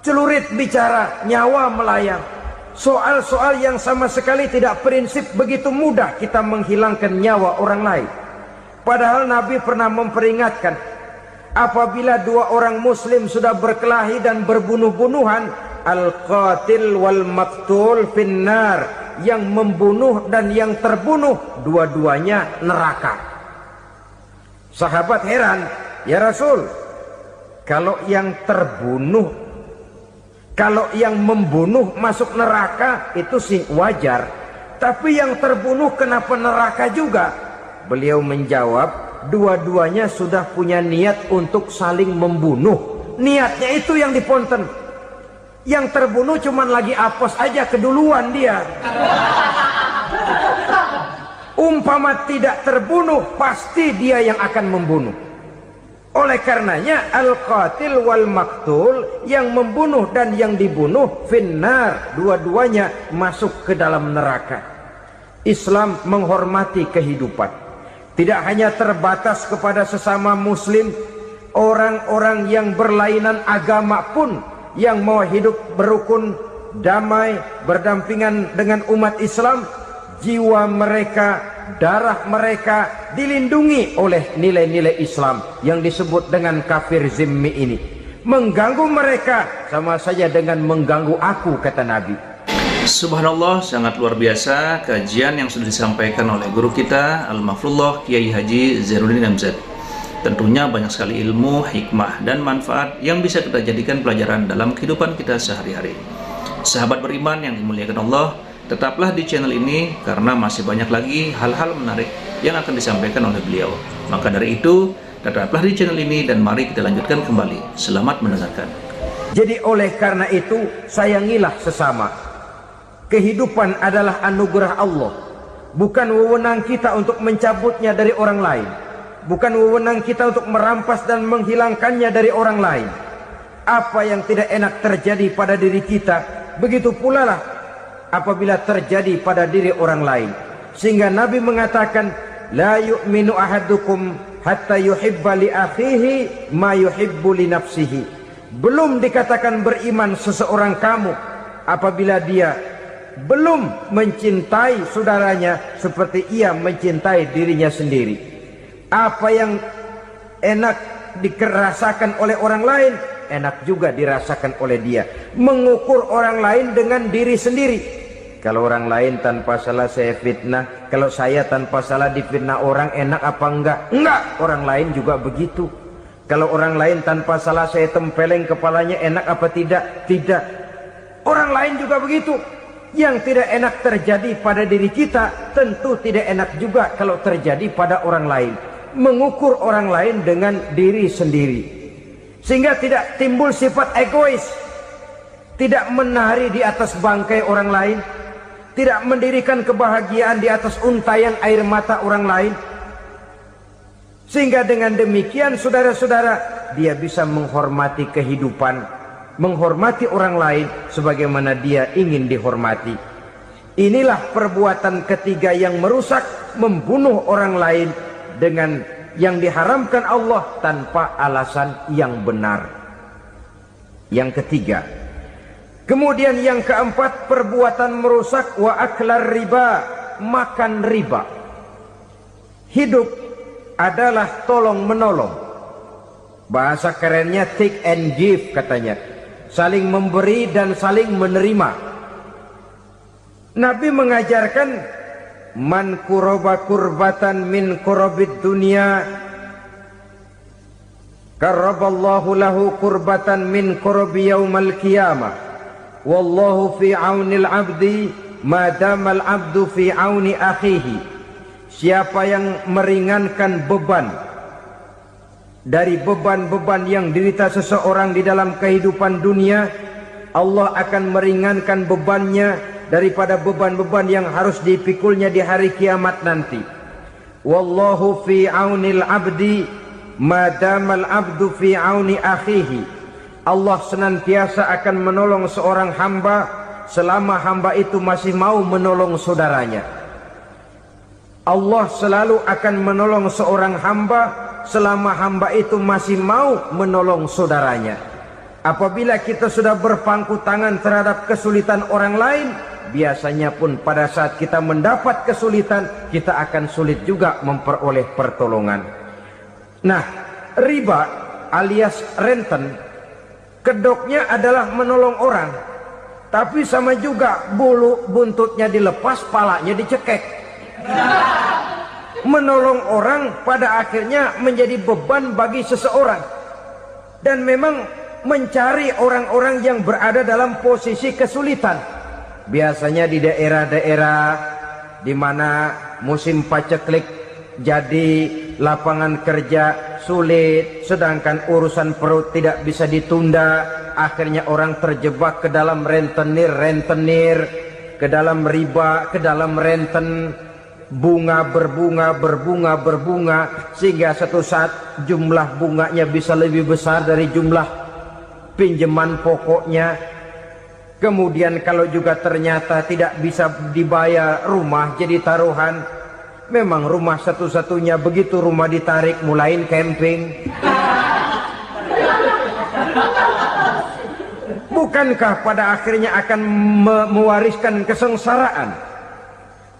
Speaker 1: celurit bicara, nyawa melayang. Soal-soal yang sama sekali tidak prinsip, begitu mudah kita menghilangkan nyawa orang lain. Padahal Nabi pernah memperingatkan, apabila dua orang muslim sudah berkelahi dan berbunuh-bunuhan, al-qatil wal maktul finnar, yang membunuh dan yang terbunuh dua-duanya neraka. Sahabat heran, ya Rasul, kalau yang terbunuh, kalau yang membunuh masuk neraka itu sih wajar, tapi yang terbunuh kenapa neraka juga? Beliau menjawab, dua-duanya sudah punya niat untuk saling membunuh. Niatnya itu yang diponten. Yang terbunuh cuman lagi apos aja, keduluan dia. Umpama tidak terbunuh, pasti dia yang akan membunuh. Oleh karenanya al-qatil wal maktul, yang membunuh dan yang dibunuh finnar, dua-duanya masuk ke dalam neraka. Islam menghormati kehidupan, tidak hanya terbatas kepada sesama muslim. Orang-orang yang berlainan agama pun yang mau hidup berukun, damai, berdampingan dengan umat Islam, jiwa mereka, darah mereka dilindungi oleh nilai-nilai Islam yang disebut dengan kafir zimmi ini. Mengganggu mereka sama saja dengan mengganggu aku, kata Nabi.
Speaker 2: Subhanallah, sangat luar biasa kajian yang sudah disampaikan oleh guru kita Al-Mahfudullah Kiai Haji Zainuddin MZ. Tentunya banyak sekali ilmu, hikmah, dan manfaat yang bisa kita jadikan pelajaran dalam kehidupan kita sehari-hari. Sahabat beriman yang dimuliakan Allah, tetaplah di channel ini karena masih banyak lagi hal-hal menarik yang akan disampaikan oleh beliau. Maka dari itu, tetaplah di channel ini dan mari kita lanjutkan kembali. Selamat mendengarkan.
Speaker 1: Jadi oleh karena itu, sayangilah sesama. Kehidupan adalah anugerah Allah. Bukan wewenang kita untuk mencabutnya dari orang lain. Bukan wewenang kita untuk merampas dan menghilangkannya dari orang lain. Apa yang tidak enak terjadi pada diri kita, begitu pula lah apabila terjadi pada diri orang lain. Sehingga Nabi mengatakan, la yu'minu ahadukum hatta yuhibba li akhihi ma yuhibbu li nafsihi. Belum dikatakan beriman seseorang kamu apabila dia belum mencintai saudaranya seperti ia mencintai dirinya sendiri. Apa yang enak dirasakan oleh orang lain, enak juga dirasakan oleh dia. Mengukur orang lain dengan diri sendiri. Kalau orang lain tanpa salah saya fitnah, kalau saya tanpa salah difitnah orang, enak apa enggak? Enggak, orang lain juga begitu. Kalau orang lain tanpa salah saya tempeleng kepalanya, enak apa tidak? Tidak. Orang lain juga begitu. Yang tidak enak terjadi pada diri kita, tentu tidak enak juga kalau terjadi pada orang lain. Mengukur orang lain dengan diri sendiri. Sehingga tidak timbul sifat egois. Tidak menari di atas bangkai orang lain. Tidak mendirikan kebahagiaan di atas untayan air mata orang lain. Sehingga dengan demikian saudara-saudara, dia bisa menghormati kehidupan, menghormati orang lain sebagaimana dia ingin dihormati. Inilah perbuatan ketiga yang merusak, membunuh orang lain dengan yang diharamkan Allah tanpa alasan yang benar. Yang ketiga. Kemudian yang keempat, perbuatan merusak wa aklar riba, makan riba. Hidup adalah tolong menolong. Bahasa kerennya take and give katanya. Saling memberi dan saling menerima. Nabi mengajarkan man kuraba kurbatan min kurabid dunia karaballahu lahu kurbatan min kurabi yaumal qiyamah. Wallahu fi aunil abdi madamal abdu fi auni akhihi. Siapa yang meringankan beban dari beban-beban yang dirita seseorang di dalam kehidupan dunia, Allah akan meringankan bebannya daripada beban-beban yang harus dipikulnya di hari kiamat nanti. Wallahu fi aunil abdi madamal abdu fi auni akhihi. Allah senantiasa akan menolong seorang hamba selama hamba itu masih mau menolong saudaranya. Allah selalu akan menolong seorang hamba selama hamba itu masih mau menolong saudaranya. Apabila kita sudah berpangku tangan terhadap kesulitan orang lain, biasanya pun pada saat kita mendapat kesulitan, kita akan sulit juga memperoleh pertolongan. Nah, riba alias renten, kedoknya adalah menolong orang, tapi sama juga bulu buntutnya dilepas, palanya dicekek. Menolong orang pada akhirnya menjadi beban bagi seseorang. Dan memang mencari orang-orang yang berada dalam posisi kesulitan. Biasanya di daerah-daerah di mana musim paceklik jadi lapangan kerja sulit, sedangkan urusan perut tidak bisa ditunda, akhirnya orang terjebak ke dalam rentenir, ke dalam riba, ke dalam renten, bunga berbunga, sehingga satu saat jumlah bunganya bisa lebih besar dari jumlah pinjaman pokoknya. Kemudian kalau juga ternyata tidak bisa dibayar, rumah jadi taruhan. Memang rumah satu-satunya, begitu rumah ditarik mulain camping. Bukankah pada akhirnya akan mewariskan kesengsaraan?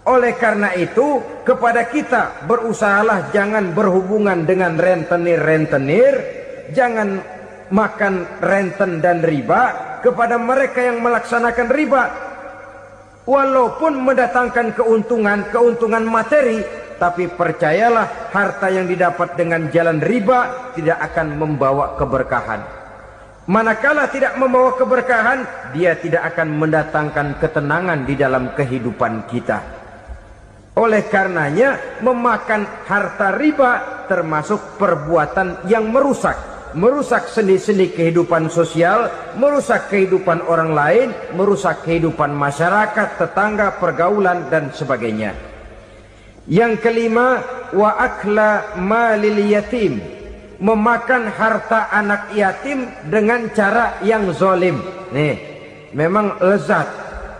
Speaker 1: Oleh karena itu, kepada kita berusahalah jangan berhubungan dengan rentenir, jangan makan renten dan riba. Kepada mereka yang melaksanakan riba, walaupun mendatangkan keuntungan materi, tapi percayalah harta yang didapat dengan jalan riba tidak akan membawa keberkahan. Manakala tidak membawa keberkahan, dia tidak akan mendatangkan ketenangan di dalam kehidupan kita. Oleh karenanya, memakan harta riba termasuk perbuatan yang merusak sendi-sendi kehidupan sosial, merusak kehidupan orang lain, merusak kehidupan masyarakat, tetangga, pergaulan, dan sebagainya. Yang kelima, wa akla malil yatim, memakan harta anak yatim dengan cara yang zolim. Nih, memang lezat.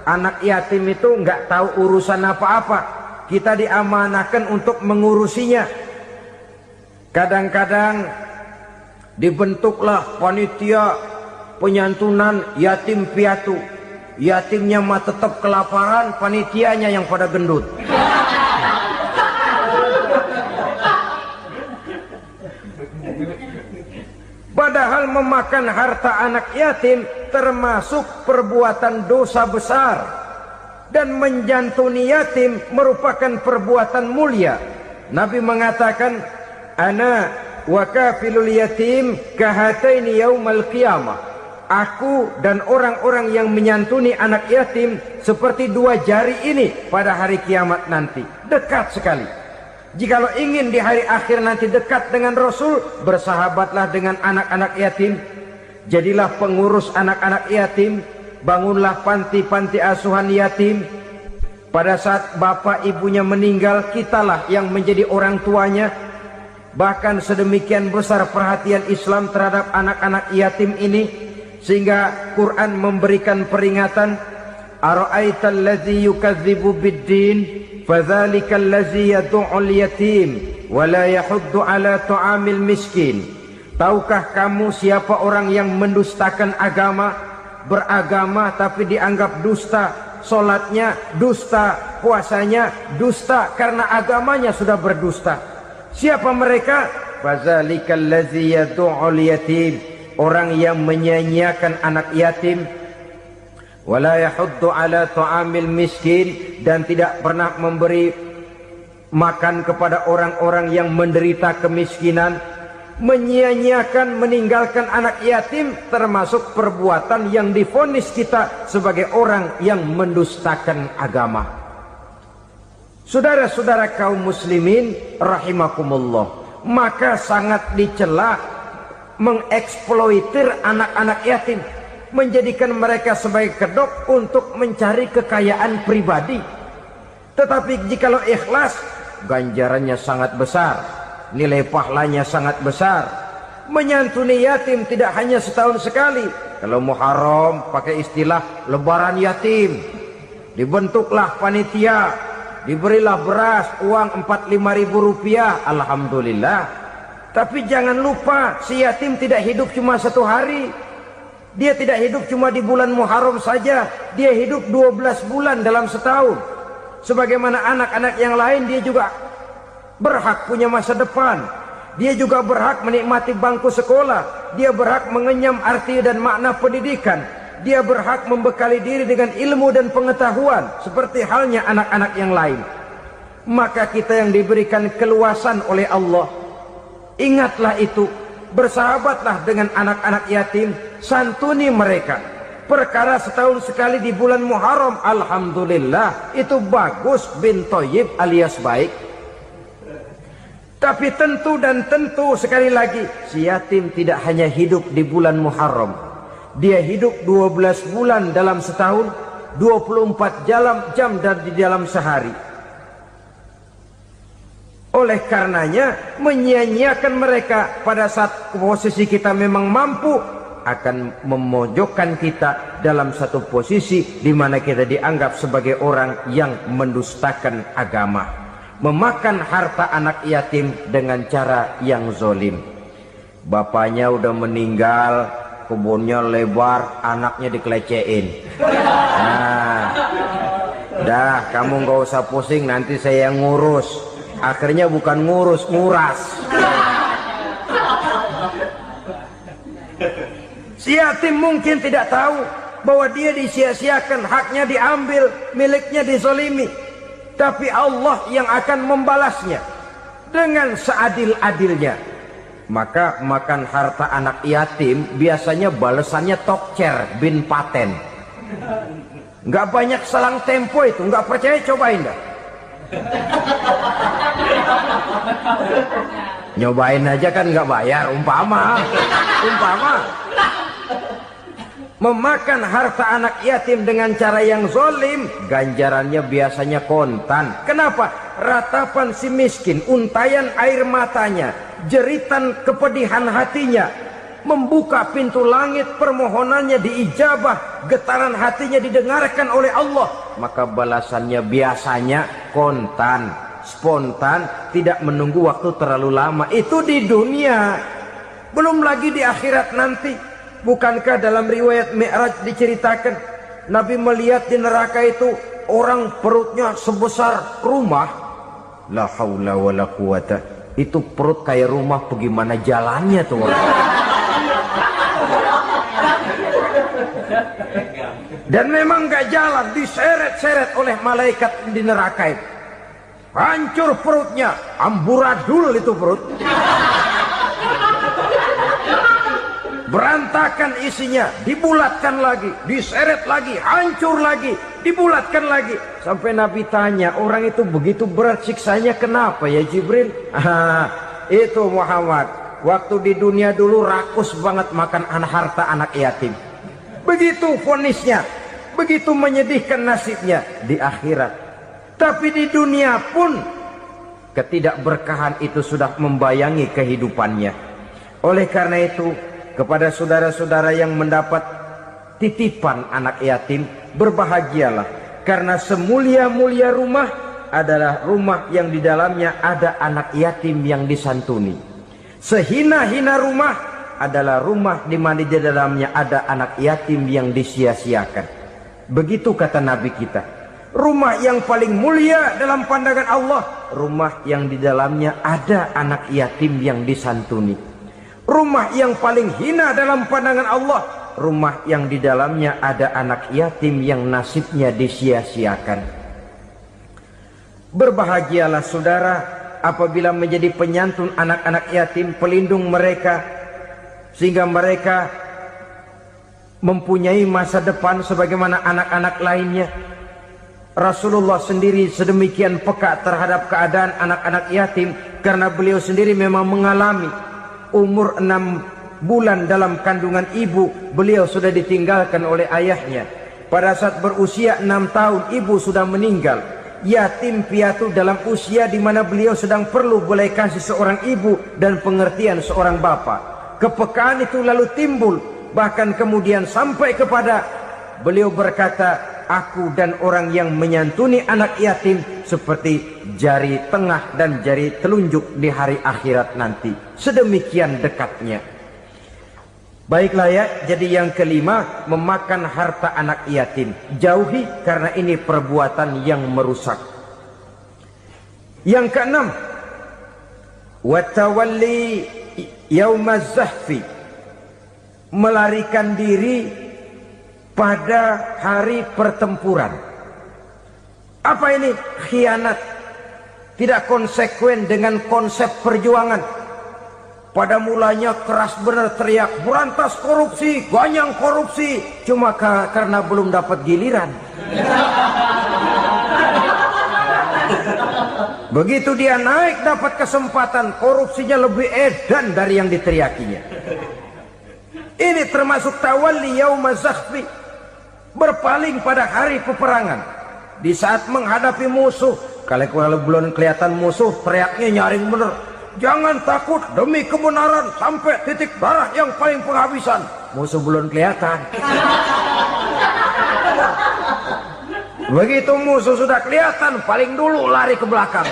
Speaker 1: Anak yatim itu nggak tahu urusan apa-apa. Kita diamanahkan untuk mengurusinya. Kadang-kadang dibentuklah panitia penyantunan yatim piatu. Yatimnya mah tetap kelaparan, panitianya yang pada gendut. Padahal memakan harta anak yatim termasuk perbuatan dosa besar, dan menjantuni yatim merupakan perbuatan mulia. Nabi mengatakan, ana wa kafilul yatim kahataini yaumal qiyamah. Aku dan orang-orang yang menyantuni anak yatim seperti dua jari ini pada hari kiamat nanti. Dekat sekali. Jikalau ingin di hari akhir nanti dekat dengan Rasul, bersahabatlah dengan anak-anak yatim. Jadilah pengurus anak-anak yatim. Bangunlah panti-panti asuhan yatim. Pada saat bapak ibunya meninggal, kitalah yang menjadi orang tuanya. Bahkan sedemikian besar perhatian Islam terhadap anak-anak yatim ini, sehingga Quran memberikan peringatan, ara'aital ladzi yukadzibu bid-din fadzalikal ladzi yad'ul yatim wa la yahuddu ala ta'amil miskin. Tahukah kamu siapa orang yang mendustakan agama, beragama tapi dianggap dusta, salatnya dusta, puasanya dusta karena agamanya sudah berdusta. Siapa mereka? Fadzalikal ladzi yad'ul yatim, orang yang menyia-nyiakan anak yatim. Wala yahuddu ala ta'amil miskin, dan tidak pernah memberi makan kepada orang-orang yang menderita kemiskinan. Menyia-nyiakan, meninggalkan anak yatim termasuk perbuatan yang divonis kita sebagai orang yang mendustakan agama. Saudara-saudara kaum muslimin rahimakumullah, maka sangat dicela mengeksploitir anak-anak yatim, menjadikan mereka sebagai kedok untuk mencari kekayaan pribadi. Tetapi jikalau ikhlas, ganjarannya sangat besar, nilai pahalanya sangat besar. Menyantuni yatim tidak hanya setahun sekali. Kalau Muharram pakai istilah lebaran yatim, dibentuklah panitia, diberilah beras, uang 4-5 ribu rupiah, alhamdulillah. Tapi jangan lupa, si yatim tidak hidup cuma satu hari. Dia tidak hidup cuma di bulan Muharram saja. Dia hidup 12 bulan dalam setahun. Sebagaimana anak-anak yang lain, dia juga berhak punya masa depan. Dia juga berhak menikmati bangku sekolah. Dia berhak mengenyam arti dan makna pendidikan. Dia berhak membekali diri dengan ilmu dan pengetahuan, seperti halnya anak-anak yang lain. Maka kita yang diberikan keluasan oleh Allah, ingatlah itu. Bersahabatlah dengan anak-anak yatim, santuni mereka. Perkara setahun sekali di bulan Muharram, alhamdulillah, itu bagus, bin Thayyib alias baik. Tapi tentu dan tentu sekali lagi, si yatim tidak hanya hidup di bulan Muharram. Dia hidup 12 bulan dalam setahun, 24 jam di dalam sehari. Oleh karenanya, menyia-nyiakan mereka pada saat posisi kita memang mampu akan memojokkan kita dalam satu posisi di mana kita dianggap sebagai orang yang mendustakan agama, memakan harta anak yatim dengan cara yang zolim. Bapaknya udah meninggal, kebunnya lebar, anaknya dikelecehin. Nah, dah kamu nggak usah pusing, nanti saya yang ngurus. Akhirnya bukan ngurus, nguras. Si yatim mungkin tidak tahu bahwa dia disia-siakan, haknya diambil, miliknya dizolimi. Tapi Allah yang akan membalasnya dengan seadil-adilnya. Maka makan harta anak yatim biasanya balasannya tokcer bin paten. Nggak banyak selang tempo itu, nggak percaya cobain dah. Nyobain aja kan nggak bayar, umpama memakan harta anak yatim dengan cara yang zolim, ganjarannya biasanya kontan. Kenapa? ratapan si miskin, untayan air matanya, jeritan kepedihan hatinya, membuka pintu langit, permohonannya diijabah, getaran hatinya didengarkan oleh Allah, maka balasannya biasanya kontan, spontan, tidak menunggu waktu terlalu lama. Itu di dunia, belum lagi di akhirat nanti. Bukankah dalam riwayat Mi'raj diceritakan Nabi melihat di neraka itu orang perutnya sebesar rumah. La haula wala quwata. Itu perut kayak rumah, bagaimana jalannya tuh orang? Dan memang gak jalan, diseret-seret oleh malaikat di neraka itu. Hancur perutnya, amburadul itu perut. Berantakan isinya, dibulatkan lagi, diseret lagi, hancur lagi, dibulatkan lagi. Sampai Nabi tanya, orang itu begitu berat siksanya kenapa ya Jibril? Itu Muhammad, waktu di dunia dulu rakus banget makan harta anak yatim. Begitu vonisnya, begitu menyedihkan nasibnya di akhirat. Tapi di dunia pun ketidakberkahan itu sudah membayangi kehidupannya. Oleh karena itu, kepada saudara-saudara yang mendapat titipan anak yatim, berbahagialah, karena semulia-mulia rumah adalah rumah yang di dalamnya ada anak yatim yang disantuni. Sehina-hina rumah adalah rumah di mana di dalamnya ada anak yatim yang disia-siakan. Begitu kata Nabi kita. Rumah yang paling mulia dalam pandangan Allah, rumah yang di dalamnya ada anak yatim yang disantuni. Rumah yang paling hina dalam pandangan Allah, rumah yang di dalamnya ada anak yatim yang nasibnya disia-siakan. Berbahagialah saudara apabila menjadi penyantun anak-anak yatim, pelindung mereka, sehingga mereka mempunyai masa depan sebagaimana anak-anak lainnya. Rasulullah sendiri sedemikian peka terhadap keadaan anak-anak yatim, karena beliau sendiri memang mengalami. Umur 6 bulan dalam kandungan ibu, beliau sudah ditinggalkan oleh ayahnya. Pada saat berusia 6 tahun, ibu sudah meninggal. Yatim piatu dalam usia di mana beliau sedang perlu belas kasih seorang ibu dan pengertian seorang bapa. Kepekaan itu lalu timbul, bahkan kemudian sampai kepada beliau berkata, aku dan orang yang menyantuni anak yatim seperti jari tengah dan jari telunjuk di hari akhirat nanti. Sedemikian dekatnya. Baiklah ya, jadi yang kelima, memakan harta anak yatim. Jauhi, karena ini perbuatan yang merusak. Yang keenam, watawalli yaumaz zahfi, melarikan diri pada hari pertempuran. Apa ini? Khianat. Tidak konsekuen dengan konsep perjuangan. Pada mulanya keras benar teriak, berantas korupsi, ganyang korupsi. Cuma karena belum dapat giliran. Begitu dia naik dapat kesempatan, korupsinya lebih edan dari yang diteriakinya. Ini termasuk tawalli yaumaz zahfi, berpaling pada hari peperangan. Di saat menghadapi musuh, kalau belum kelihatan musuh, teriaknya nyaring bener. Jangan takut, demi kebenaran sampai titik darah yang paling penghabisan. Musuh belum kelihatan. Begitu musuh sudah kelihatan, paling dulu lari ke belakang.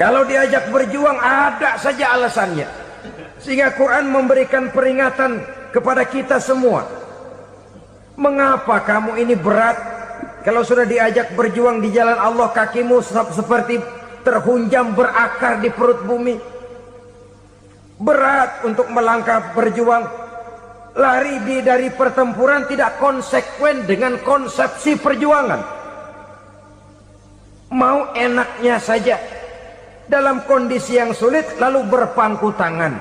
Speaker 1: Kalau diajak berjuang ada saja alasannya. Sehingga Quran memberikan peringatan kepada kita semua. Mengapa kamu ini berat? Kalau sudah diajak berjuang di jalan Allah, kakimu seperti terhunjam berakar di perut bumi. Berat untuk melangkah berjuang. Lari dari pertempuran tidak konsekuen dengan konsepsi perjuangan. Mau enaknya saja. Dalam kondisi yang sulit lalu berpangku tangan.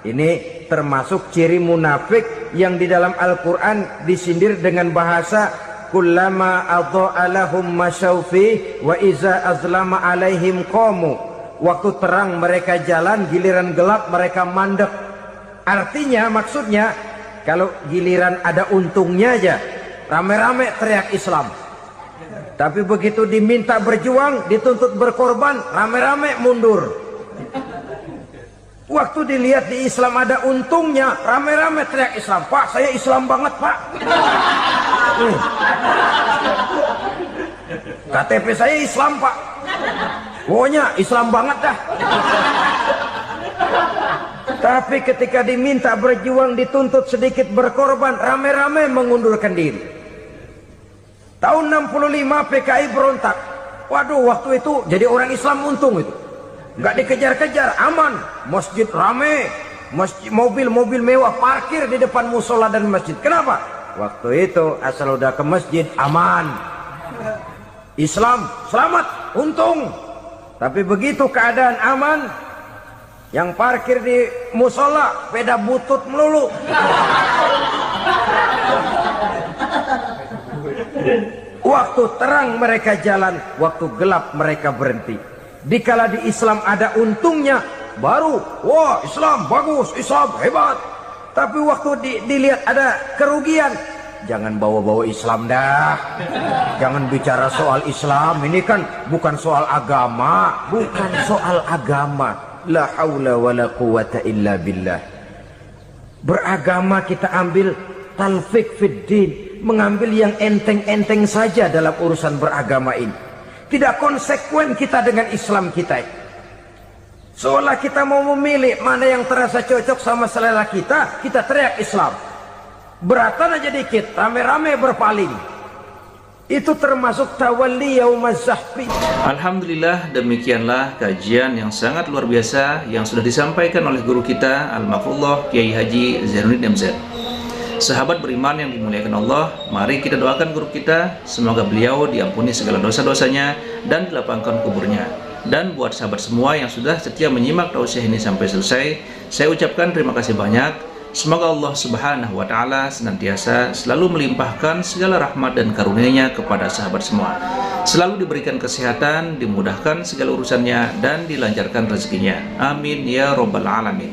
Speaker 1: Ini termasuk ciri munafik yang di dalam Al-Quran disindir dengan bahasa kullama adha'a lahum masyaufi wa iza azlama alaihim qamu. Waktu terang mereka jalan, giliran gelap mereka mandek. Artinya, maksudnya, kalau giliran ada untungnya aja, rame-rame teriak Islam. Tapi begitu diminta berjuang, dituntut berkorban, rame-rame mundur. Waktu dilihat di Islam ada untungnya, rame-rame teriak Islam. Pak, saya Islam banget, Pak. KTP saya Islam, Pak. Pokoknya Islam banget dah. Tapi ketika diminta berjuang, dituntut sedikit berkorban, rame-rame mengundurkan diri. Tahun 65 PKI berontak. Waduh, waktu itu jadi orang Islam untung itu. Nggak dikejar-kejar, aman. Masjid rame, masjid, mobil-mobil mewah parkir di depan musola dan masjid. Kenapa? Waktu itu asal udah ke masjid aman. Islam selamat, untung. Tapi begitu keadaan aman, yang parkir di musola sepeda butut melulu. Waktu terang mereka jalan, waktu gelap mereka berhenti. Dikala di Islam ada untungnya, baru wah Islam bagus, Islam hebat. Tapi waktu dilihat ada kerugian, jangan bawa-bawa Islam dah. Jangan bicara soal Islam, ini kan bukan soal agama, bukan soal agama. La haula wala quwata illa billah. Beragama kita ambil talfik fid din, mengambil yang enteng-enteng saja dalam urusan beragama ini. Tidak konsekuen kita dengan Islam kita. Seolah kita mau memilih mana yang terasa cocok sama selera kita, kita teriak Islam. Beratan aja dikit, rame-rame berpaling. Itu termasuk tawalli yaumaz zahfi.
Speaker 2: Alhamdulillah, demikianlah kajian yang sangat luar biasa yang sudah disampaikan oleh guru kita Al-Mafrullah Kiai Haji Zainuddin MZ. Sahabat beriman yang dimuliakan Allah, mari kita doakan guru kita, semoga beliau diampuni segala dosa-dosanya dan dilapangkan kuburnya. Dan buat sahabat semua yang sudah setia menyimak tausiah ini sampai selesai, saya ucapkan terima kasih banyak. Semoga Allah Subhanahu wa Ta'ala senantiasa selalu melimpahkan segala rahmat dan karunia-Nya kepada sahabat semua. Selalu diberikan kesehatan, dimudahkan segala urusannya, dan dilancarkan rezekinya. Amin ya Rabbal Alamin.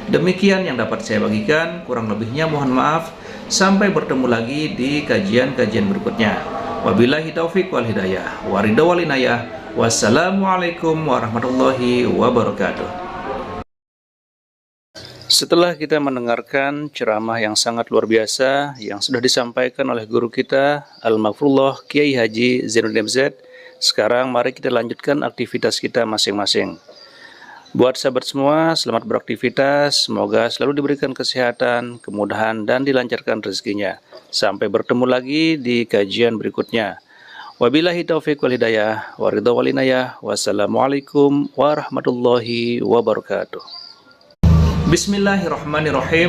Speaker 2: Demikian yang dapat saya bagikan, kurang lebihnya mohon maaf. Sampai bertemu lagi di kajian-kajian berikutnya. Wabillahi taufiq wal hidayah, waridha wal inayah. Wassalamualaikum warahmatullahi wabarakatuh. Setelah kita mendengarkan ceramah yang sangat luar biasa yang sudah disampaikan oleh guru kita Al-Mafrullah Kiai Haji Zainuddin MZ, sekarang mari kita lanjutkan aktivitas kita masing-masing. Buat sahabat semua, selamat beraktivitas, semoga selalu diberikan kesehatan, kemudahan, dan dilancarkan rezekinya. Sampai bertemu lagi di kajian berikutnya. Wabillahi taufiq wal hidayah, waridha wal inayah. Wassalamualaikum warahmatullahi wabarakatuh. Bismillahirrahmanirrahim.